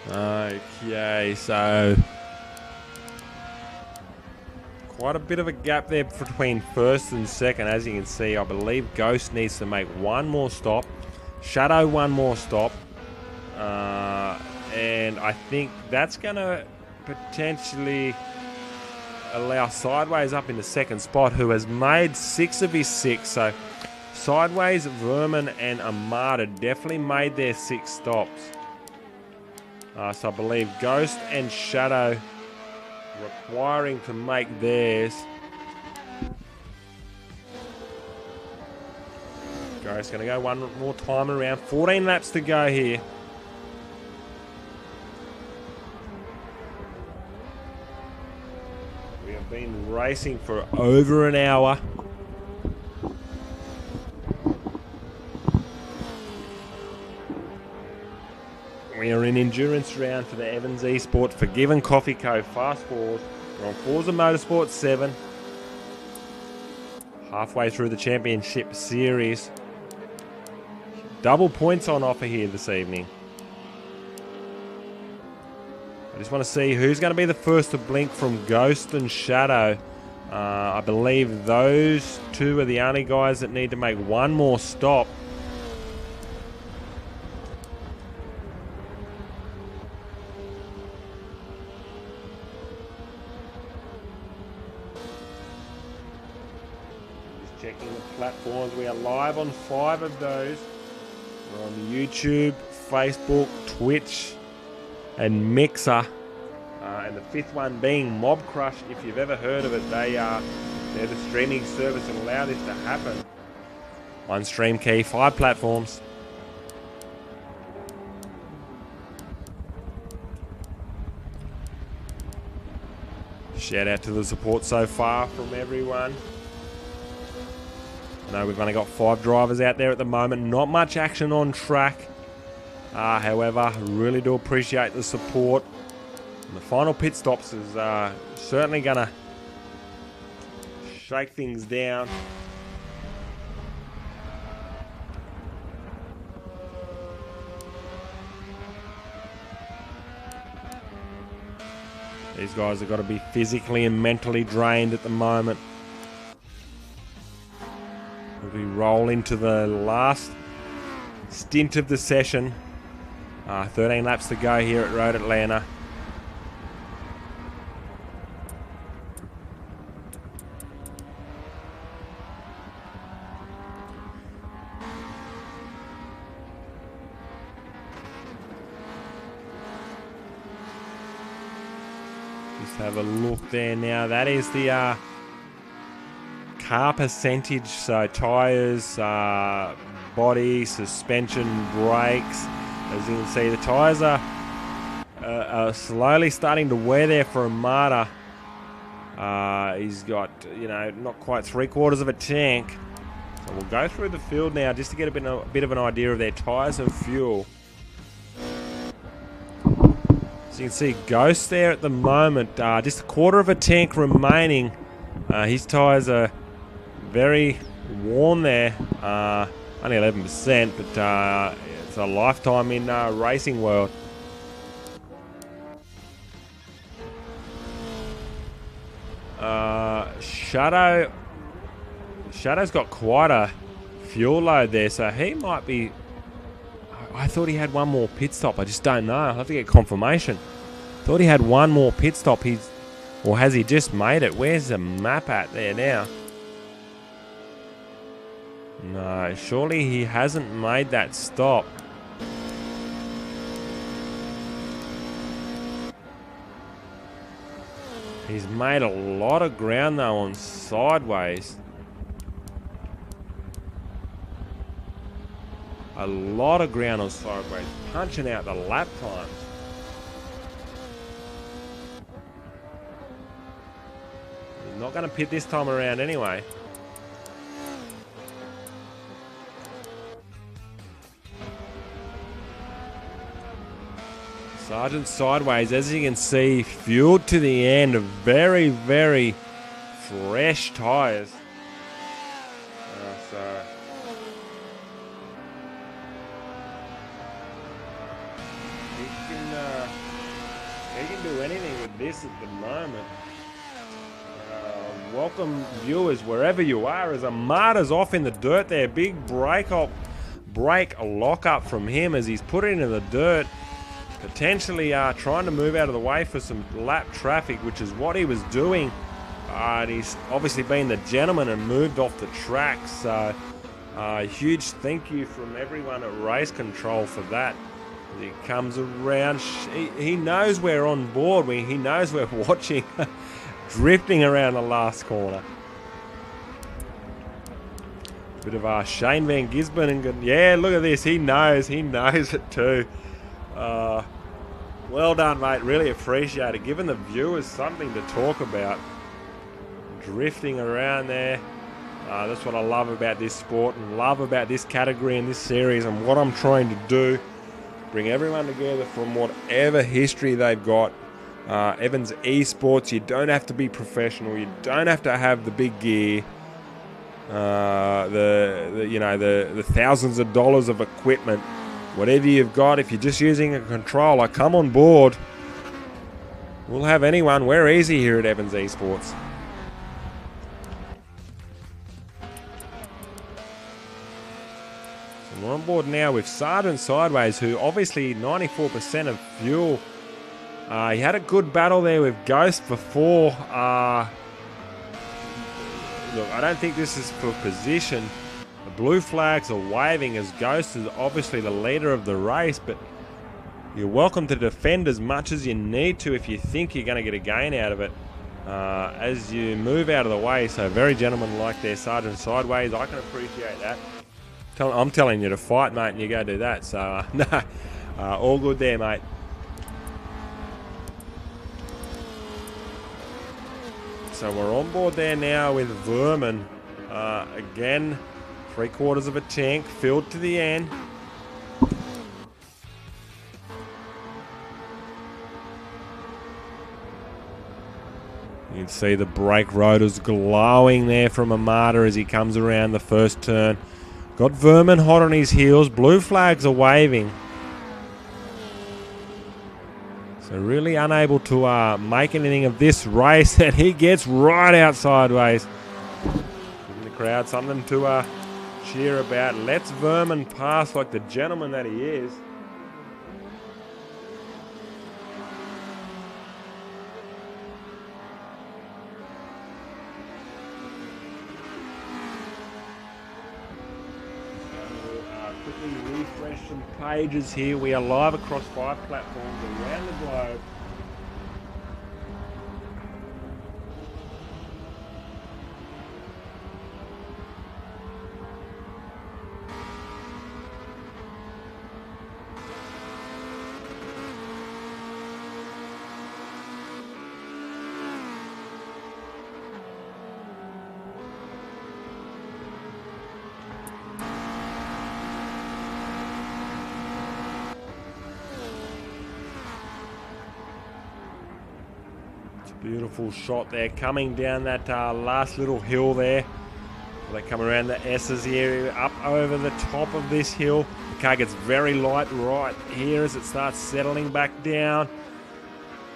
Okay, so quite a bit of a gap there between first and second. As you can see, I believe Ghost needs to make one more stop. Shadow one more stop. And I think that's going to potentially allow Sideways up in the second spot, who has made 6 of his 6. So Sideways, Vermin, and Armada definitely made their 6 stops. So I believe Ghost and Shadow requiring to make theirs. Ghost going to go one more time around. 14 laps to go here. We have been racing for over an hour. We are in endurance round for the Evans Esports Forgivn Coffee Co Fast Fours. We're on Forza Motorsport 7. Halfway through the championship series. Double points on offer here this evening. I just want to see who's going to be the first to blink from Ghost and Shadow. I believe those two are the only guys that need to make one more stop. Checking the platforms. We are live on 5 of those. We're on YouTube, Facebook, Twitch, and Mixer. And the 5th one being Mob Crush. If you've ever heard of it, they're the streaming service that allow this to happen. 1 stream key, 5 platforms. Shout out to the support so far from everyone. No, we've only got 5 drivers out there at the moment. Not much action on track. However, really do appreciate the support. And the final pit stops is certainly going to shake things down. These guys have got to be physically and mentally drained at the moment. We roll into the last stint of the session. 13 laps to go here at Road Atlanta. Just have a look there now. That is the car percentage, so tyres, body, suspension, brakes. As you can see, the tyres are slowly starting to wear there for Armada. He's got, not quite 3/4 of a tank. So we'll go through the field now just to get a bit of an idea of their tyres and fuel. So you can see Ghost there at the moment, just 1/4 of a tank remaining. His tyres are very worn there, only 11%, but it's a lifetime in racing world. Shadow's got quite a fuel load there, so he might be. I thought he had one more pit stop. I just don't know. I'll have to get confirmation. Thought he had one more pit stop. Or has he just made it? Where's the map at there now? No, surely he hasn't made that stop. He's made a lot of ground though on sideways. A lot of ground on sideways, punching out the lap times. He's not going to pit this time around anyway. Sergeant sideways, as you can see, fueled to the end of very, very fresh tyres. So he can do anything with this at the moment. Welcome viewers wherever you are, as Armada's off in the dirt there. Big brake lock up from him as he's put it into the dirt. Potentially trying to move out of the way for some lap traffic, which is what he was doing. And he's obviously been the gentleman and moved off the track. So huge thank you from everyone at Race Control for that. He comes around. He knows we're on board. He knows we're watching. Drifting around the last corner. Bit of Shane Van Gisbergen. And yeah, look at this. He knows it too. Well done, mate. Really appreciate it. Giving the viewers something to talk about. Drifting around there. That's what I love about this sport and love about this category and this series, and what I'm trying to do. Bring everyone together from whatever history they've got. Evans Esports, you don't have to be professional. You don't have to have the big gear. The thousands of dollars of equipment. Whatever you've got, if you're just using a controller, come on board. We'll have anyone. We're easy here at Evans Esports. So we're on board now with Sergeant Sideways, who obviously 94% of fuel. He had a good battle there with Ghost before. Look, I don't think this is for position. The blue flags are waving as Ghost is obviously the leader of the race, but you're welcome to defend as much as you need to if you think you're going to get a gain out of it as you move out of the way. So very gentlemanlike there, Sergeant Sideways. I can appreciate that. I'm telling you to fight, mate, and you go do that. So, no, all good there, mate. So we're on board there now with Vermin. Again, 3/4 of a tank filled to the end. You can see the brake rotors glowing there from Armada as he comes around the first turn. Got Vermin hot on his heels. Blue flags are waving. So really unable to make anything of this race, and he gets right out sideways. Giving the crowd something to cheer about. Lets Vermin pass like the gentleman that he is. Quickly refresh some pages here. We are live across 5 platforms around the globe. Beautiful shot there, coming down that last little hill there. They come around the esses here, up over the top of this hill. The car gets very light right here as it starts settling back down.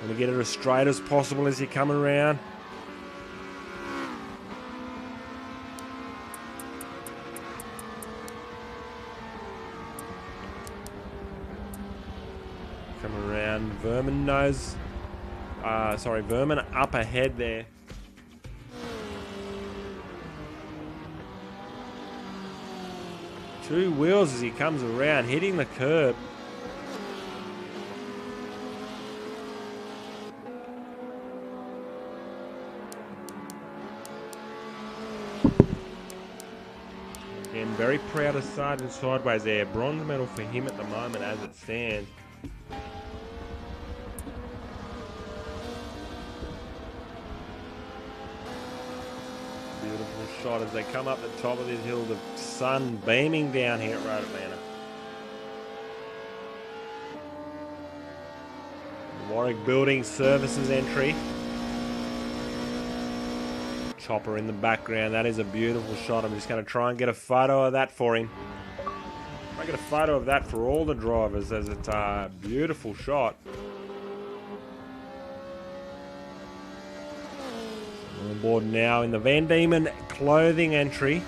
Want to get it as straight as possible as you come around. Come around, Vermin knows. Vermin up ahead there. Two wheels as he comes around, hitting the curb. very proud of Sergeant Sideways there. Bronze medal for him at the moment as it stands. Beautiful shot as they come up the top of this hill. The sun beaming down here at Road Atlanta. Warwick Building Services entry. Chopper in the background. That is a beautiful shot. I'm just going to try and get a photo of that for him. Try and get a photo of that for all the drivers as it's a beautiful shot. On board now in the Van Diemen clothing entry.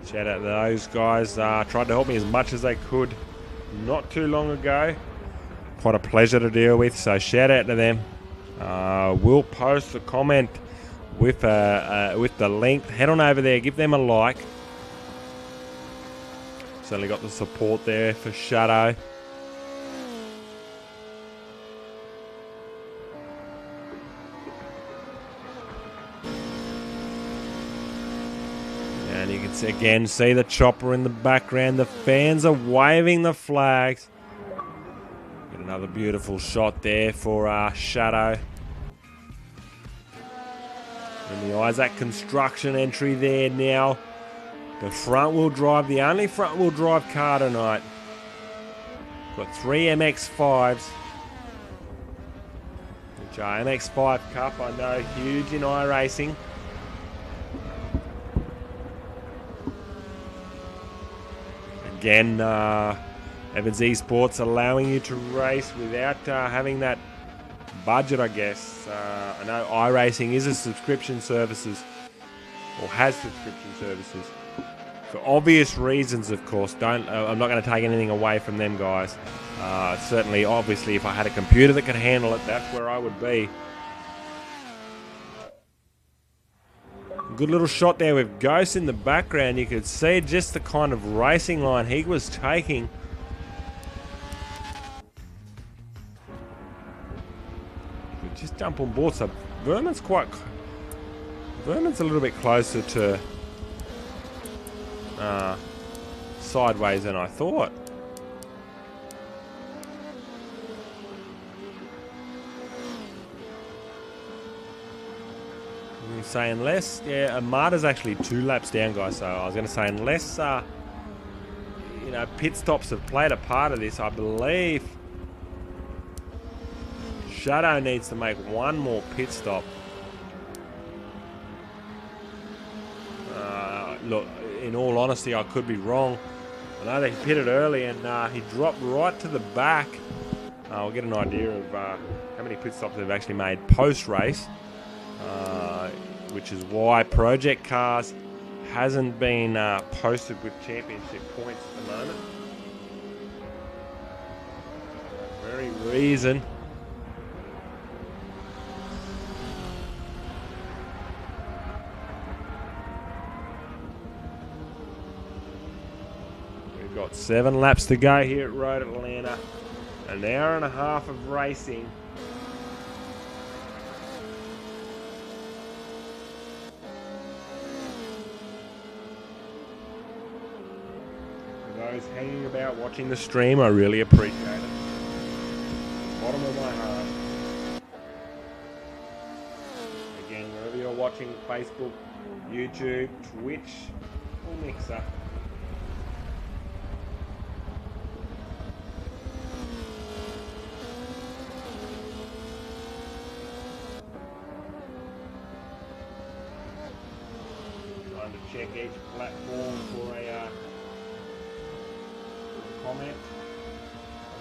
Shout out to those guys. Tried to help me as much as they could not too long ago. Quite a pleasure to deal with, so shout out to them. We'll post a comment with the link. Head on over there, give them a like. Certainly got the support there for Shadow. And you can again see the chopper in the background. The fans are waving the flags. Get another beautiful shot there for Shadow. And the Isaac Construction entry there now. The front wheel drive, the only front wheel drive car tonight. Got 3 MX-5s. Which are MX-5 Cup, I know, huge in iRacing. Again, Evans Esports allowing you to race without having that budget, I guess. I know iRacing is a subscription services, or has subscription services. For obvious reasons, of course. I'm not going to take anything away from them, guys. Certainly, obviously, if I had a computer that could handle it, that's where I would be. Good little shot there with Ghost in the background. You could see just the kind of racing line he was taking. Just jump on board. So Vermon's a little bit closer to Sideways than I thought. I'm saying unless, yeah, Armada's actually 2 laps down, guys. So I was going to say unless, you know, pit stops have played a part of this, I believe Shadow needs to make 1 more pit stop. Look, in all honesty, I could be wrong. I know they pitted early and he dropped right to the back. We'll get an idea of how many pit stops they've actually made post-race. Which is why Project Cars hasn't been posted with championship points at the moment. Very reason. We've got 7 laps to go here at Road Atlanta. An hour and a half of racing. Those hanging about watching the stream, I really appreciate it. Bottom of my heart. Again, wherever you're watching, Facebook, YouTube, Twitch, or Mixer. Trying to check each platform for a comment.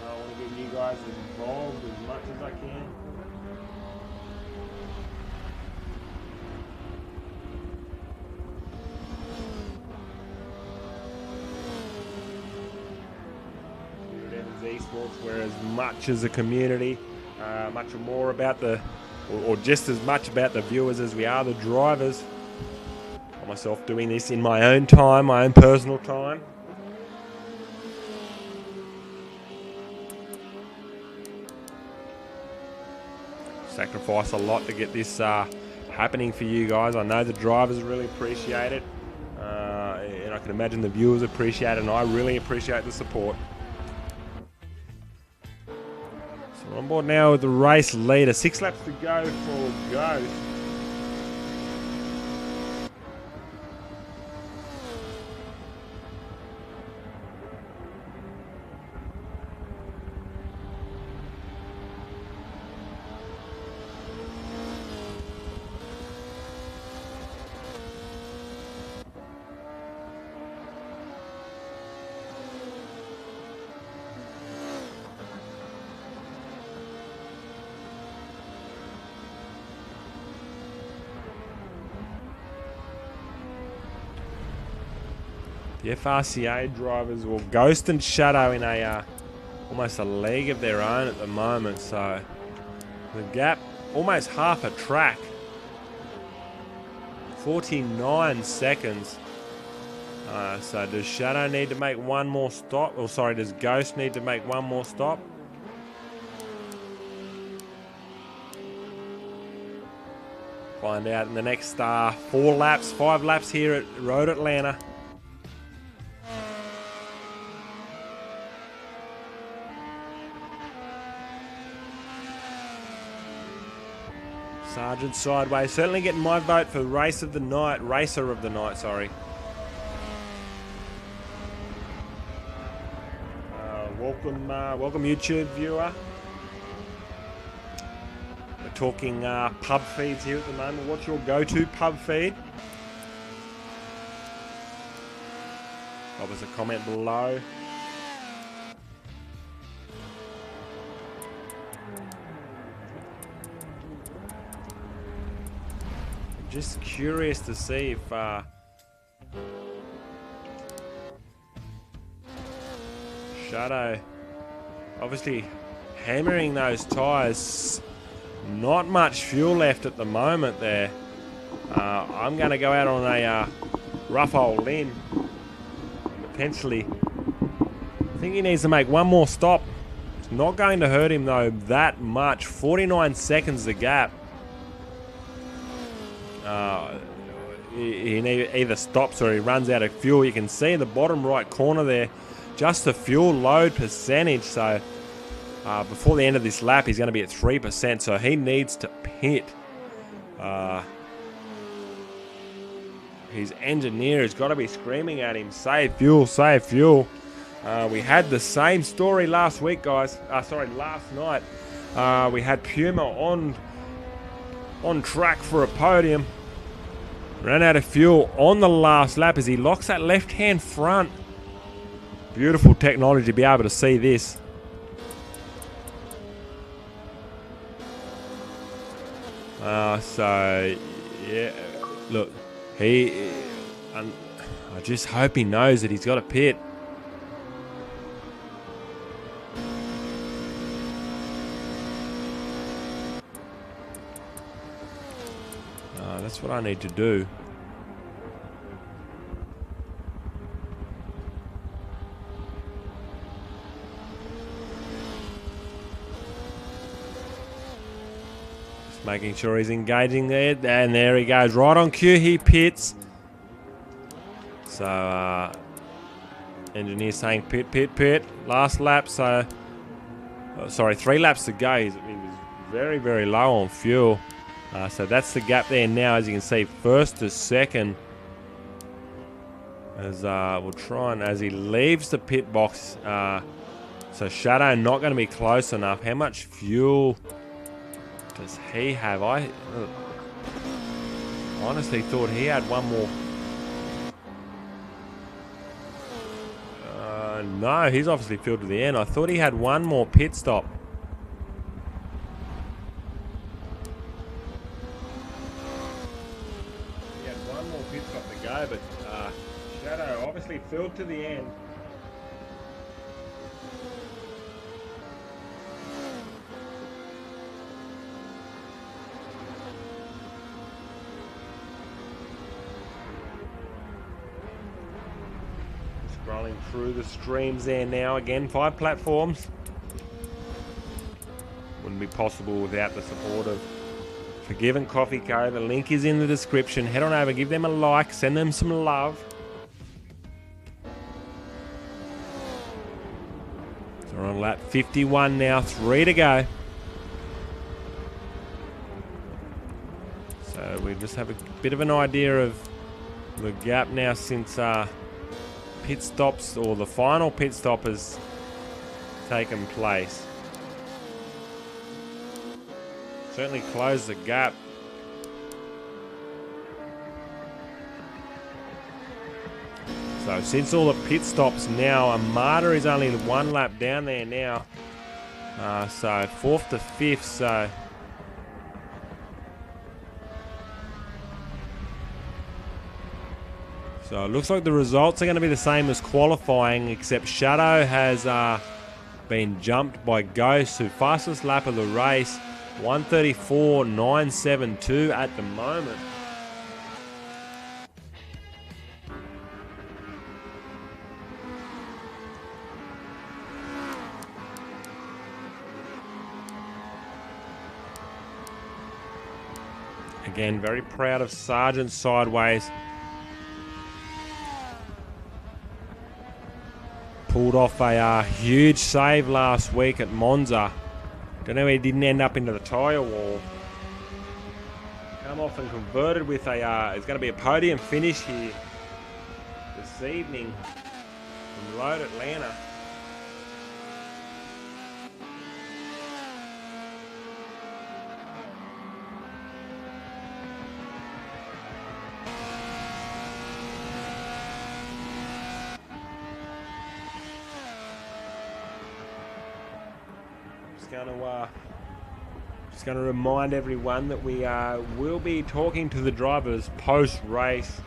I want to get you guys involved as much as I can. Here at Evans Esports, we're as much as a community, much more about the, or just as much about the viewers as we are the drivers. I myself doing this in my own time, my own personal time. Sacrifice a lot to get this happening for you guys. I know the drivers really appreciate it, and I can imagine the viewers appreciate it, and I really appreciate the support. So we're on board now with the race leader. 6 laps to go for Ghost. The FRCA drivers will Ghost and Shadow in a almost a league of their own at the moment, so the gap almost half a track. 49 seconds. So does Shadow need to make one more stop? Oh, sorry, does Ghost need to make one more stop? Find out in the next 5 laps here at Road Atlanta. Sergeant Sideways certainly getting my vote for racer of the night, sorry. Welcome YouTube viewer. We're talking pub feeds here at the moment. What's your go-to pub feed? Drop us a comment below. Just curious to see if Shadow obviously hammering those tyres. Not much fuel left at the moment there. I'm going to go out on a rough old limb. Potentially, I think he needs to make one more stop. It's not going to hurt him though that much. 49 seconds the gap. He either stops or he runs out of fuel. You can see in the bottom right corner there just the fuel load percentage. So before the end of this lap he's going to be at 3%, so he needs to pit. His engineer has got to be screaming at him, save fuel, save fuel. We had the same story last week, guys. Last night. We had Puma on track for a podium. Ran out of fuel on the last lap as he locks that left-hand front. Beautiful technology to be able to see this. So, yeah, look, I just hope he knows that he's got a pit. That's what I need to do. Just making sure he's engaging there. And there he goes. Right on cue, he pits. So, engineer saying pit, pit, pit. Last lap, so... sorry, 3 laps to go. He was very, very low on fuel. So that's the gap there now, as you can see, first to second. As we'll try and as he leaves the pit box. So Shadow not going to be close enough. How much fuel does he have? I honestly thought he had one more. No, he's obviously filled to the end. I thought he had one more pit stop. But Shadow obviously filled to the end. Scrolling through the streams there now. Again, 5 platforms. Wouldn't be possible without the support of Forgivn Coffee Co. The link is in the description. Head on over, give them a like, send them some love. We're on lap 51 now, 3 to go. So we just have a bit of an idea of the gap now since pit stops, or the final pit stop has taken place. Certainly closed the gap. So since all the pit stops now, Armada is only 1 lap down there now. So 4th to 5th, so it looks like the results are going to be the same as qualifying, except Shadow has been jumped by Ghost, who fastest lap of the race, 1:34.972 at the moment. Again, very proud of Sargent Sideways. Pulled off a huge save last week at Monza. Don't know he didn't end up into the tyre wall. Come off and converted with it's going to be a podium finish here this evening from Road Atlanta. Just going to remind everyone that we will be talking to the drivers post-race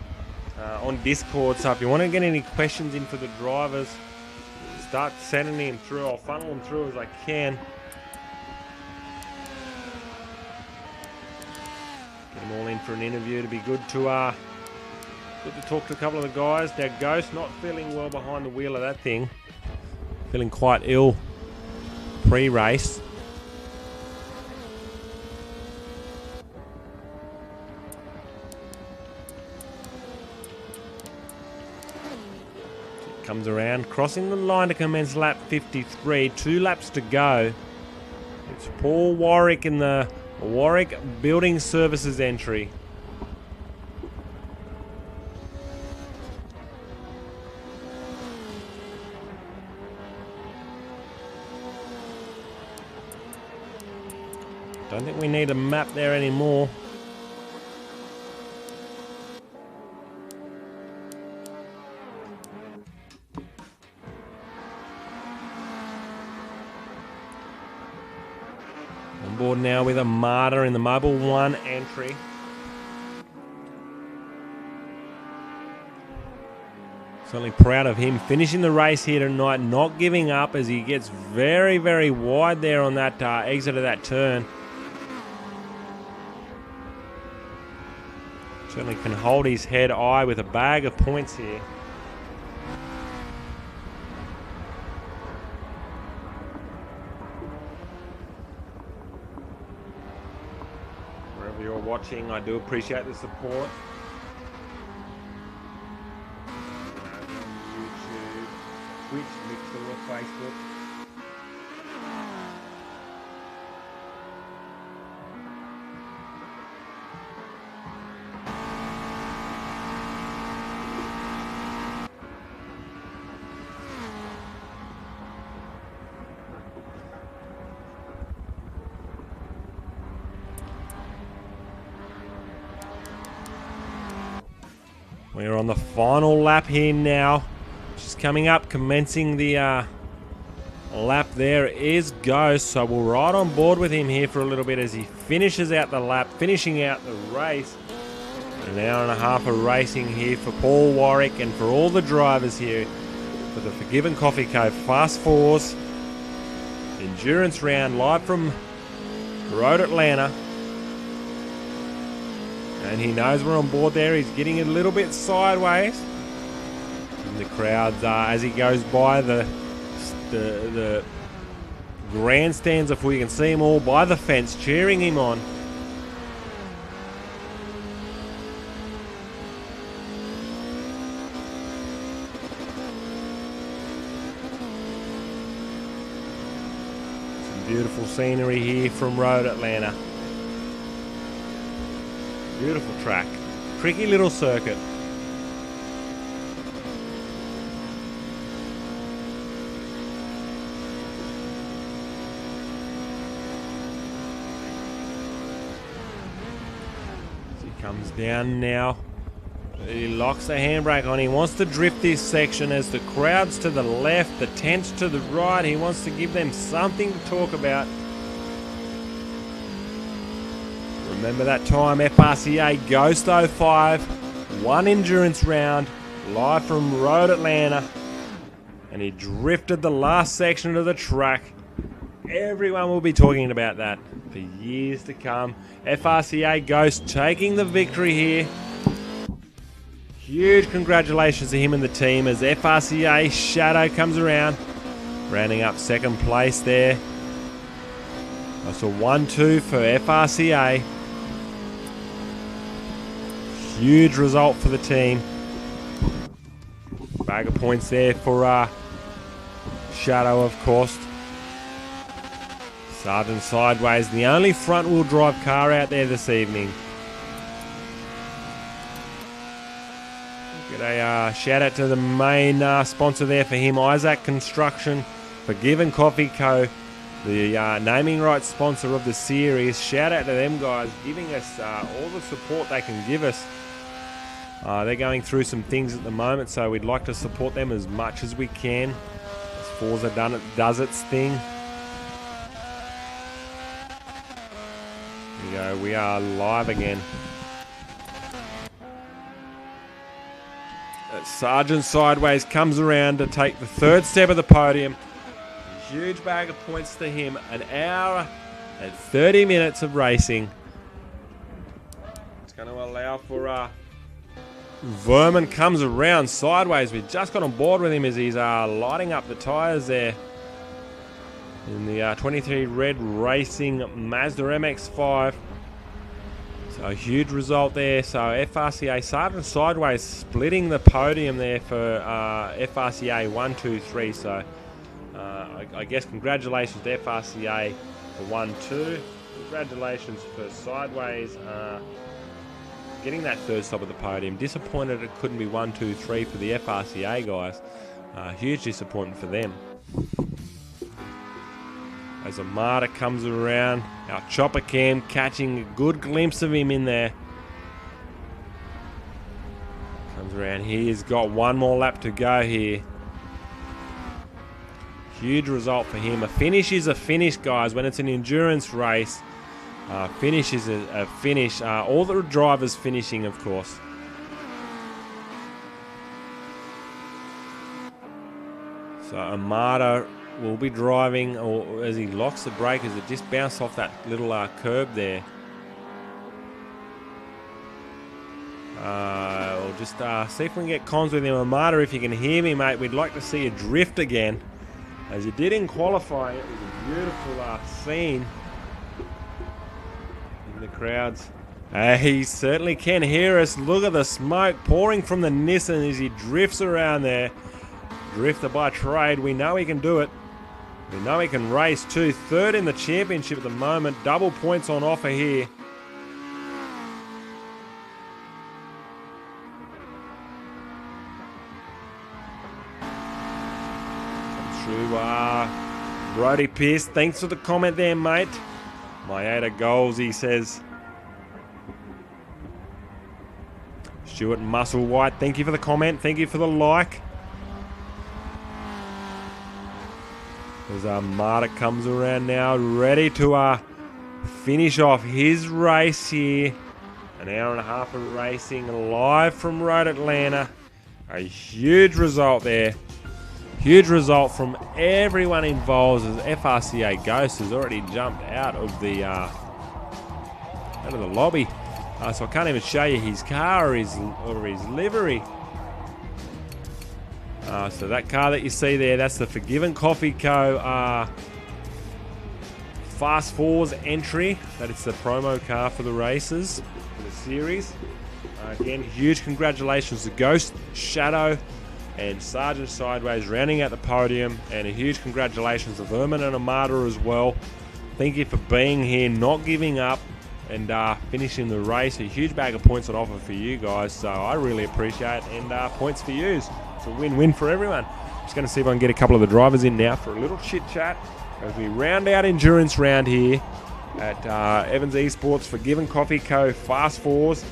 on Discord. So if you want to get any questions in for the drivers, start sending them through. I'll funnel them through as I can. Get them all in for an interview. It'd be good to talk to a couple of the guys. Now Ghost not feeling well behind the wheel of that thing. Feeling quite ill pre-race. Comes around, crossing the line to commence lap 53. 2 laps to go. It's Paul Warwick in the Warwick Building Services entry. Don't think we need a map there anymore. On board now with Armada in the Mobile 1 entry. Certainly proud of him finishing the race here tonight, not giving up as he gets very, very wide there on that exit of that turn. Certainly can hold his head high with a bag of points here. Wherever you're watching, I do appreciate the support. YouTube, Twitch, Mixer, Facebook. We're on the final lap here now. Just coming up, commencing the lap there is Ghost. So we'll ride on board with him here for a little bit as he finishes out the lap, finishing out the race. An hour and a half of racing here for Paul Warwick and for all the drivers here for the Forgivn Coffee Co Fast Fours endurance round live from Road Atlanta. And he knows we're on board there. He's getting a little bit sideways. And the crowds, as he goes by the grandstands, if we can see them all by the fence, cheering him on. Beautiful scenery here from Road Atlanta. Beautiful track. Tricky little circuit. As he comes down now. He locks the handbrake on. He wants to drift this section as the crowd's to the left, the tent's to the right. He wants to give them something to talk about. Remember that time, FRCA Ghost 05, one endurance round, live from Road Atlanta. And he drifted the last section of the track. Everyone will be talking about that for years to come. FRCA Ghost taking the victory here. Huge congratulations to him and the team as FRCA Shadow comes around, rounding up second place there. That's a 1-2 for FRCA. Huge result for the team. Bag of points there for Shadow, of course. Sergeant Sideways, the only front-wheel drive car out there this evening. Get a shout out to the main sponsor there for him, Isaac Construction, Forgivn Coffee Co, the naming rights sponsor of the series. Shout out to them guys, giving us all the support they can give us. They're going through some things at the moment, so we'd like to support them as much as we can. As Forza does its thing. There we go, we are live again. Sergeant Sideways comes around to take the third step of the podium. A huge bag of points to him. An hour and 30 minutes of racing. It's going to allow for Vermin comes around Sideways. We just got on board with him as he's lighting up the tyres there in the 23 Red Racing Mazda MX-5. So a huge result there. So FRCA Sergeant Sideways splitting the podium there for FRCA 1, 2, 3. So I guess congratulations to FRCA for 1, 2. Congratulations for Sideways getting that third stop at the podium. Disappointed it couldn't be 1, 2, 3 for the FRCA guys. Huge disappointment for them. As Amada comes around, our chopper cam catching a good glimpse of him in there. Comes around here, he's got one more lap to go here. Huge result for him. A finish is a finish, guys. When it's an endurance race, finish is a finish. All the drivers finishing, of course. So Amada will be driving, or as he locks the brake, as it just bounced off that little curb there. We'll just see if we can get comms with him. Amada, if you can hear me, mate, we'd like to see you drift again, as you did in qualifying. It was a beautiful scene in the crowds. He certainly can hear us. Look at the smoke pouring from the Nissan as he drifts around there. Drifter by trade. We know he can do it. We know he can race too. Third in the championship at the moment. Double points on offer here. Comes through Brody Pierce. Thanks for the comment there, mate. Mayada goals, he says. Stuart Musselwhite, thank you for the comment. Thank you for the like. As Marta comes around now, ready to finish off his race here. An hour and a half of racing live from Road Atlanta. A huge result there. Huge result from everyone involved, as FRCA Ghost has already jumped out of the lobby. So I can't even show you his car or his livery. So that car that you see there, that's the Forgivn Coffee Co Fast Fours entry. That is the promo car for the races, for the series. Again, huge congratulations to Ghost, Shadow, and Sergeant Sideways rounding out the podium. And a huge congratulations to Vermin and Armada as well. Thank you for being here, not giving up, and finishing the race. A huge bag of points on offer for you guys, so I really appreciate it. And points for you. It's a win-win for everyone. Just going to see if I can get a couple of the drivers in now for a little chit-chat as we round out endurance round here at Evans Esports Forgivn Coffee Co Fast Fours.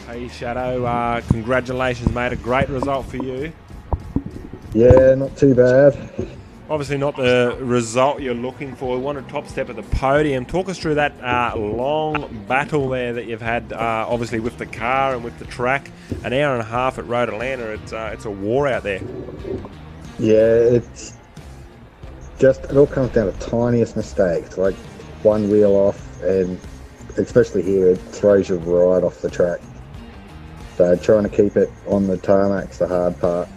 Hey Shadow, congratulations mate, a great result for you. Yeah, not too bad. Obviously not the result you're looking for. We want a top step at the podium. Talk us through that long battle there that you've had, obviously with the car and with the track. An hour and a half at Road Atlanta. It's a war out there. Yeah, it's just, it all comes down to tiniest mistakes, like one wheel off, and especially here, it throws you right off the track. So trying to keep it on the tarmac's the hard part.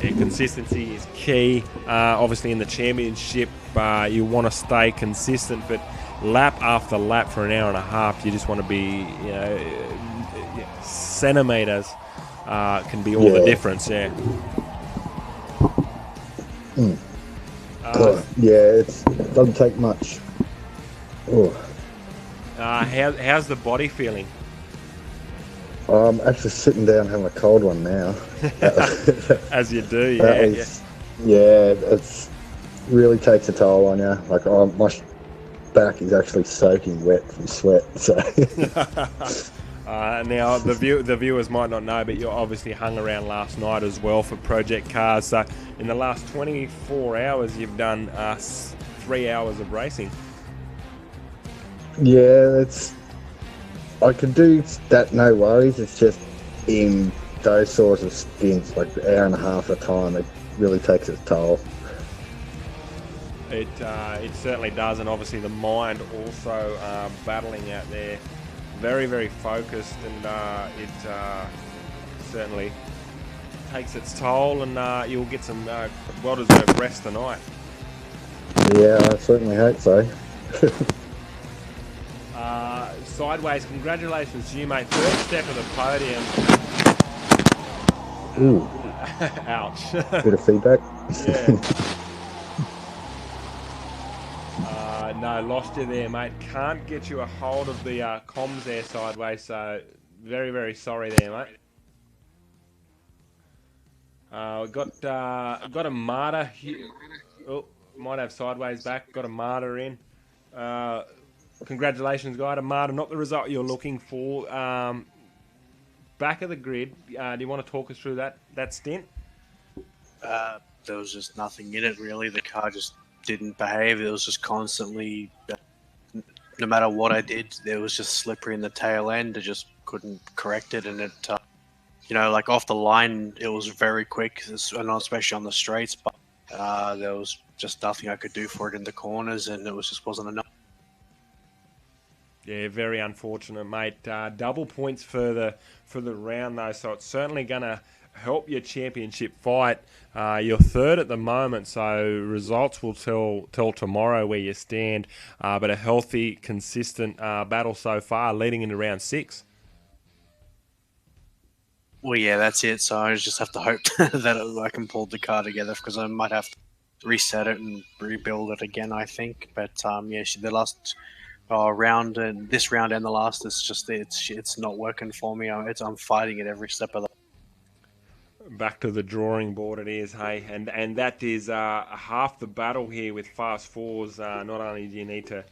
Yeah, consistency is key. Obviously in the championship, you want to stay consistent, but lap after lap for an hour and a half, you just want to be, centimetres can be all the difference. Yeah. It doesn't take much. How's the body feeling? I'm actually sitting down having a cold one now. As you do, yeah. It's really takes a toll on you. Like my back is actually soaking wet from sweat. So. Now the viewers might not know, but you obviously hung around last night as well for Project Cars. So in the last 24 hours, you've done 3 hours of racing. Yeah, I can do that, no worries. It's just in those sorts of stints, like an hour and a half at a time, it really takes its toll. It certainly does, and obviously the mind also battling out there, very, very focused, and it certainly takes its toll, and you'll get some well-deserved rest tonight. Yeah, I certainly hope so. Sideways, congratulations to you, mate. First step of the podium. Ooh. Ouch. Bit of feedback. Yeah. No, lost you there, mate. Can't get you a hold of the comms there, Sideways, so very, very sorry there, mate. Got a Marta here. Oh, might have Sideways back. Got a Marta in. Congratulations, guy. Armada, not the result you're looking for. Back of the grid. Do you want to talk us through that stint? There was just nothing in it, really. The car just didn't behave. It was just constantly, no matter what I did, it was just slippery in the tail end. I just couldn't correct it, and it, like off the line, it was very quick, and especially on the straights. But there was just nothing I could do for it in the corners, and it just wasn't enough. Yeah, very unfortunate, mate. Double points for the round, though, so it's certainly going to help your championship fight. You're third at the moment, so results will tell tomorrow where you stand. But a healthy, consistent battle so far, leading into round 6. Well, yeah, that's it. So I just have to hope that I can pull the car together, because I might have to reset it and rebuild it again, I think. But the last round, and this round and the last, it's not working for me. I'm fighting it every step of the Back to the drawing board it is, hey, and that is half the battle here with Fast Fours. Not only do you need to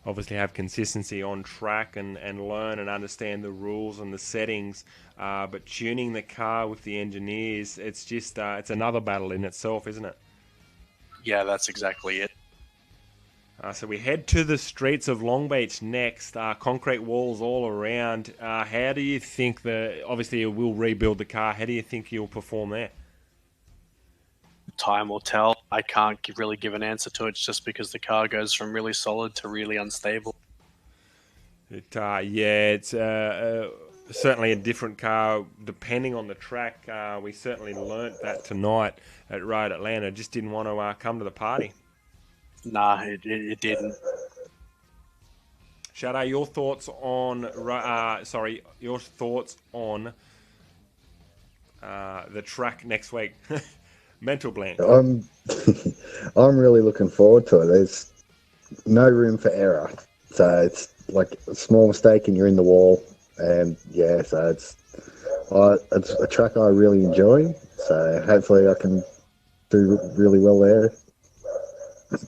obviously have consistency on track and learn and understand the rules and the settings. But tuning the car with the engineers, it's just it's another battle in itself, isn't it? Yeah, that's exactly it. So we head to the streets of Long Beach next. Concrete walls all around. How do you think obviously you will rebuild the car. How do you think you'll perform there? Time will tell. I can't really give an answer to it just because the car goes from really solid to really unstable. It's certainly a different car depending on the track. We certainly learnt that tonight at Road Atlanta. Just didn't want to come to the party. Nah, it didn't. Shadow, your thoughts on the track next week? Mental blank. I'm really looking forward to it. There's no room for error, so it's like a small mistake and you're in the wall. And yeah, so it's a track I really enjoy. So hopefully I can do really well there.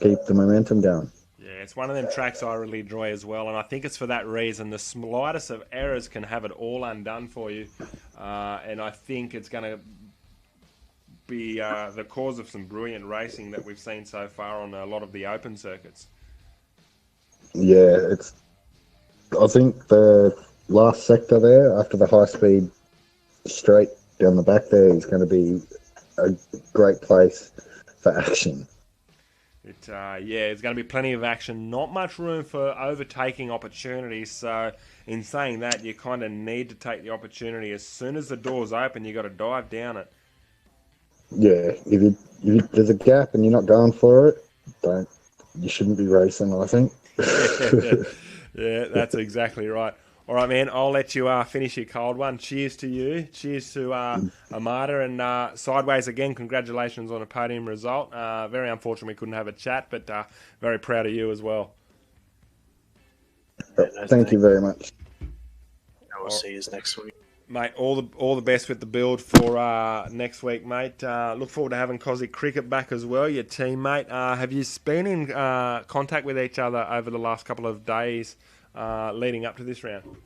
Keep the momentum going. Yeah, it's one of them tracks I really enjoy as well, and I think it's for that reason. The slightest of errors can have it all undone for you, and I think it's going to be the cause of some brilliant racing that we've seen so far on a lot of the open circuits. Yeah, I think the last sector there, after the high-speed straight down the back there, is going to be a great place for action. There's going to be plenty of action. Not much room for overtaking opportunities. So, in saying that, you kind of need to take the opportunity as soon as the door's open. You got to dive down it. Yeah, if there's a gap and you're not going for it, you shouldn't be racing, I think. Yeah, that's exactly right. All right, man, I'll let you finish your cold one. Cheers to you. Cheers to Armada. And Sideways, again, congratulations on a podium result. Very unfortunate we couldn't have a chat, but very proud of you as well. Thank you very much. We'll see you next week. Mate, all the best with the build for next week, mate. Look forward to having Cosy Cricket back as well, your teammate. Have you been in contact with each other over the last couple of days leading up to this round?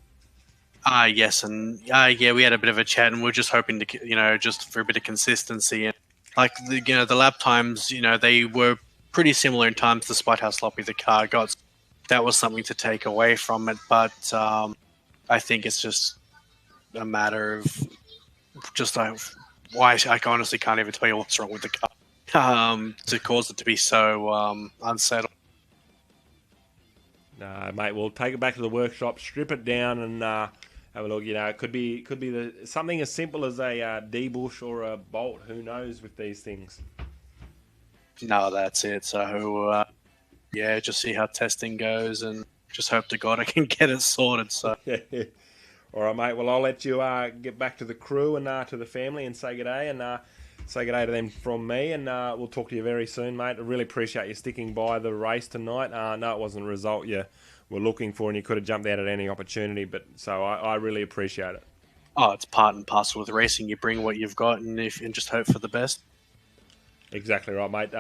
Yes, and yeah, we had a bit of a chat, and we're just hoping to, just for a bit of consistency. And like the lap times, they were pretty similar in times, despite how sloppy the car got. That was something to take away from it, but I think it's just a matter of just why I honestly can't even tell you what's wrong with the car to cause it to be so unsettled. No, mate, we'll take it back to the workshop, strip it down, and have a look. It could be something as simple as a D-bush or a bolt. Who knows with these things? No, that's it. So just see how testing goes, and just hope to God I can get it sorted. So. All right, mate. Well, I'll let you get back to the crew and to the family and say good day, and say good day to them from me, and we'll talk to you very soon, mate. I really appreciate you sticking by the race tonight. No, it wasn't a result you were looking for, and you could have jumped out at any opportunity, but so I really appreciate it. Oh, it's part and parcel with racing. You bring what you've got, and just hope for the best. Exactly right, mate.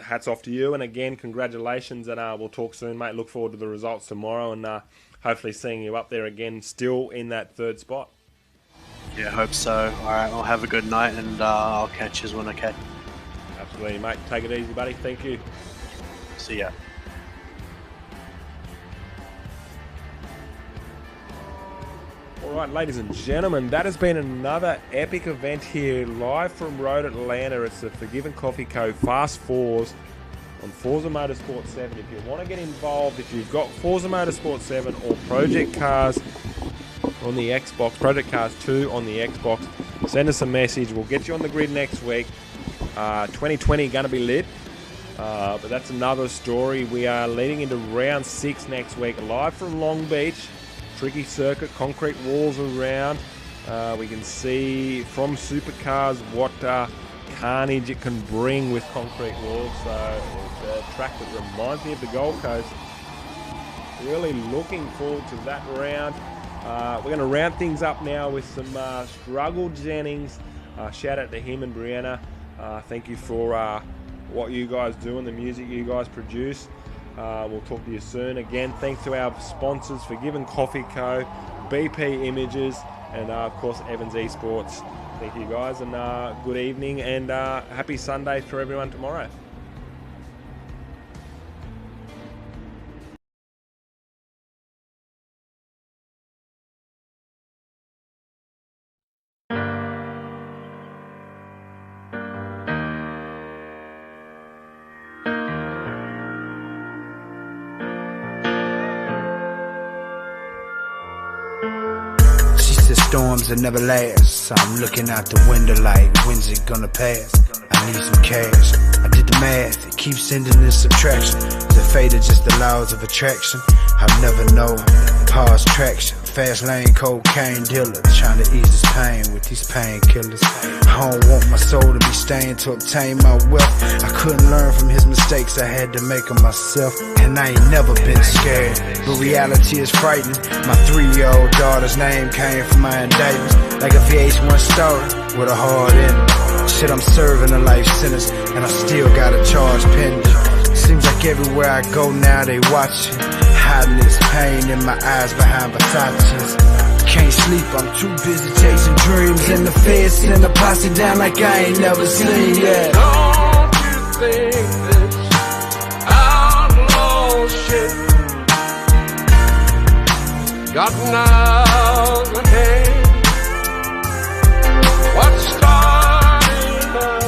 Hats off to you, and again, congratulations, and we'll talk soon, mate. Look forward to the results tomorrow, and hopefully seeing you up there again, still in that third spot. Yeah, hope so. All right, I'll have a good night, and I'll catch you when I can. Absolutely, mate. Take it easy, buddy. Thank you. See ya. All right, ladies and gentlemen, that has been another epic event here, live from Road Atlanta. It's the Forgivn Coffee Co Fast Fours on Forza Motorsport 7. If you want to get involved, if you've got Forza Motorsport 7 or Project Cars on the Xbox, Project Cars 2 on the Xbox, send us a message. We'll get you on the grid next week. 2020 going to be lit, but that's another story. We are leading into round 6 next week, live from Long Beach. Tricky circuit, concrete walls around. We can see from supercars what carnage it can bring with concrete walls. So it's a track that reminds me of the Gold Coast. Really looking forward to that round. We're going to round things up now with some Struggle Jennings. Shout out to him and Brianna. Thank you for what you guys do and the music you guys produce. We'll talk to you soon. Again, thanks to our sponsors, Forgivn Coffee Co, BP Images, and of course Evans Esports. Thank you guys, and good evening, and happy Sunday for everyone tomorrow. Storms that never last, so I'm looking out the window like, when's it gonna pass? I need some cash. I did the math, it keeps sending this subtraction. Is it fate or just the laws of attraction? I'll never know. Pause traction, fast lane cocaine dealer, trying to ease this pain with these painkillers. I don't want my soul to be stained to obtain my wealth. I couldn't learn from his mistakes, I had to make them myself. And I ain't never been scared, but reality is frightening. My 3-year-old daughter's name came from my indictments, like a VH1 story with a hard ending. Shit, I'm serving a life sentence, and I still got a charge pending. Seems like everywhere I go now they watching, hiding this pain in my eyes behind Versace's. Can't sleep, I'm too busy chasing dreams, and the feds send a posse down like I ain't never seen yet. Don't you think this outlaw shit gotten out of hand? What started out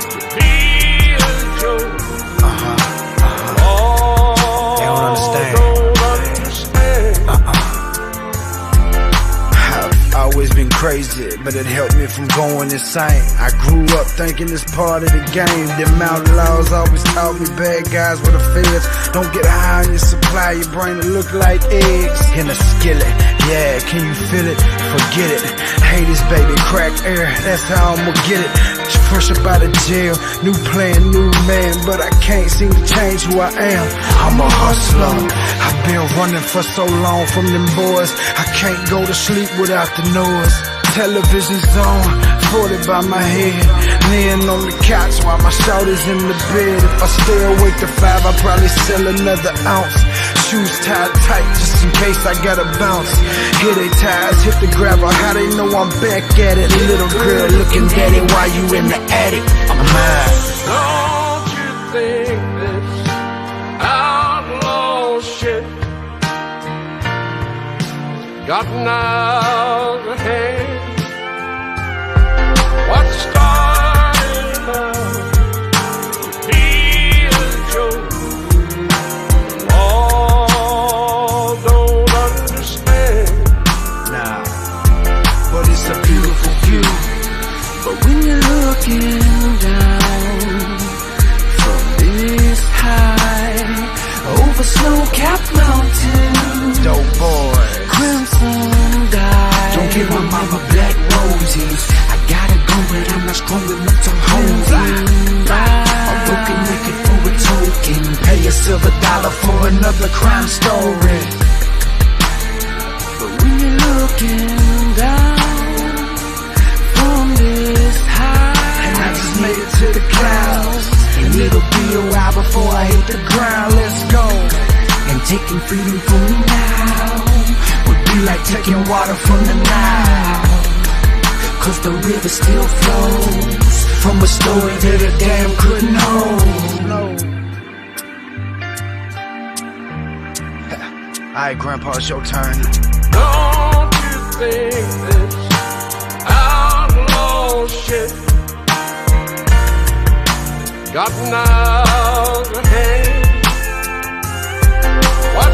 to be a joke? They don't understand. I've always been crazy, but it helped me from going insane. I grew up thinking it's part of the game. Them outlaws always taught me bad guys with the feds don't get high on your supply, your brain will look like eggs in a skillet. Yeah, can you feel it? Forget it. Hey, this baby crack air, that's how I'ma get it. Fresh up out of jail, new plan, new man, but I can't seem to change who I am. I'm a hustler. I've been running for so long from them boys, I can't go to sleep without the noise. Television's on, 40 by my head, laying on the couch while my shoulders in the bed. If I stay awake to 5, I'll probably sell another ounce. Shoes tied tight just in case I gotta bounce. Here they ties, hit the gravel, how they know I'm back at it? Little girl looking daddy while you in the attic. I'm mad. Don't you think this outlaw shit gotten out of hand? What started out to be a joke? All don't understand. Nah, but it's a beautiful view. But when you're looking down from this high over snow-capped mountains, dope boy, crimson dye. Don't give my mama black roses. I gotta go, but I'm not strong enough to hold it. I'm broken naked for a token. Pay a silver dollar for another crime story. But when you're looking down from this high, and I just made it to the clouds, and it'll be a while before I hit the ground. Let's go. And taking freedom from me now would be like taking water from the Nile, 'cause the river still flows from a story that a dam couldn't hold. Alright, Grandpa, it's your turn. Don't you think this outlaw shit gotten out of hand? What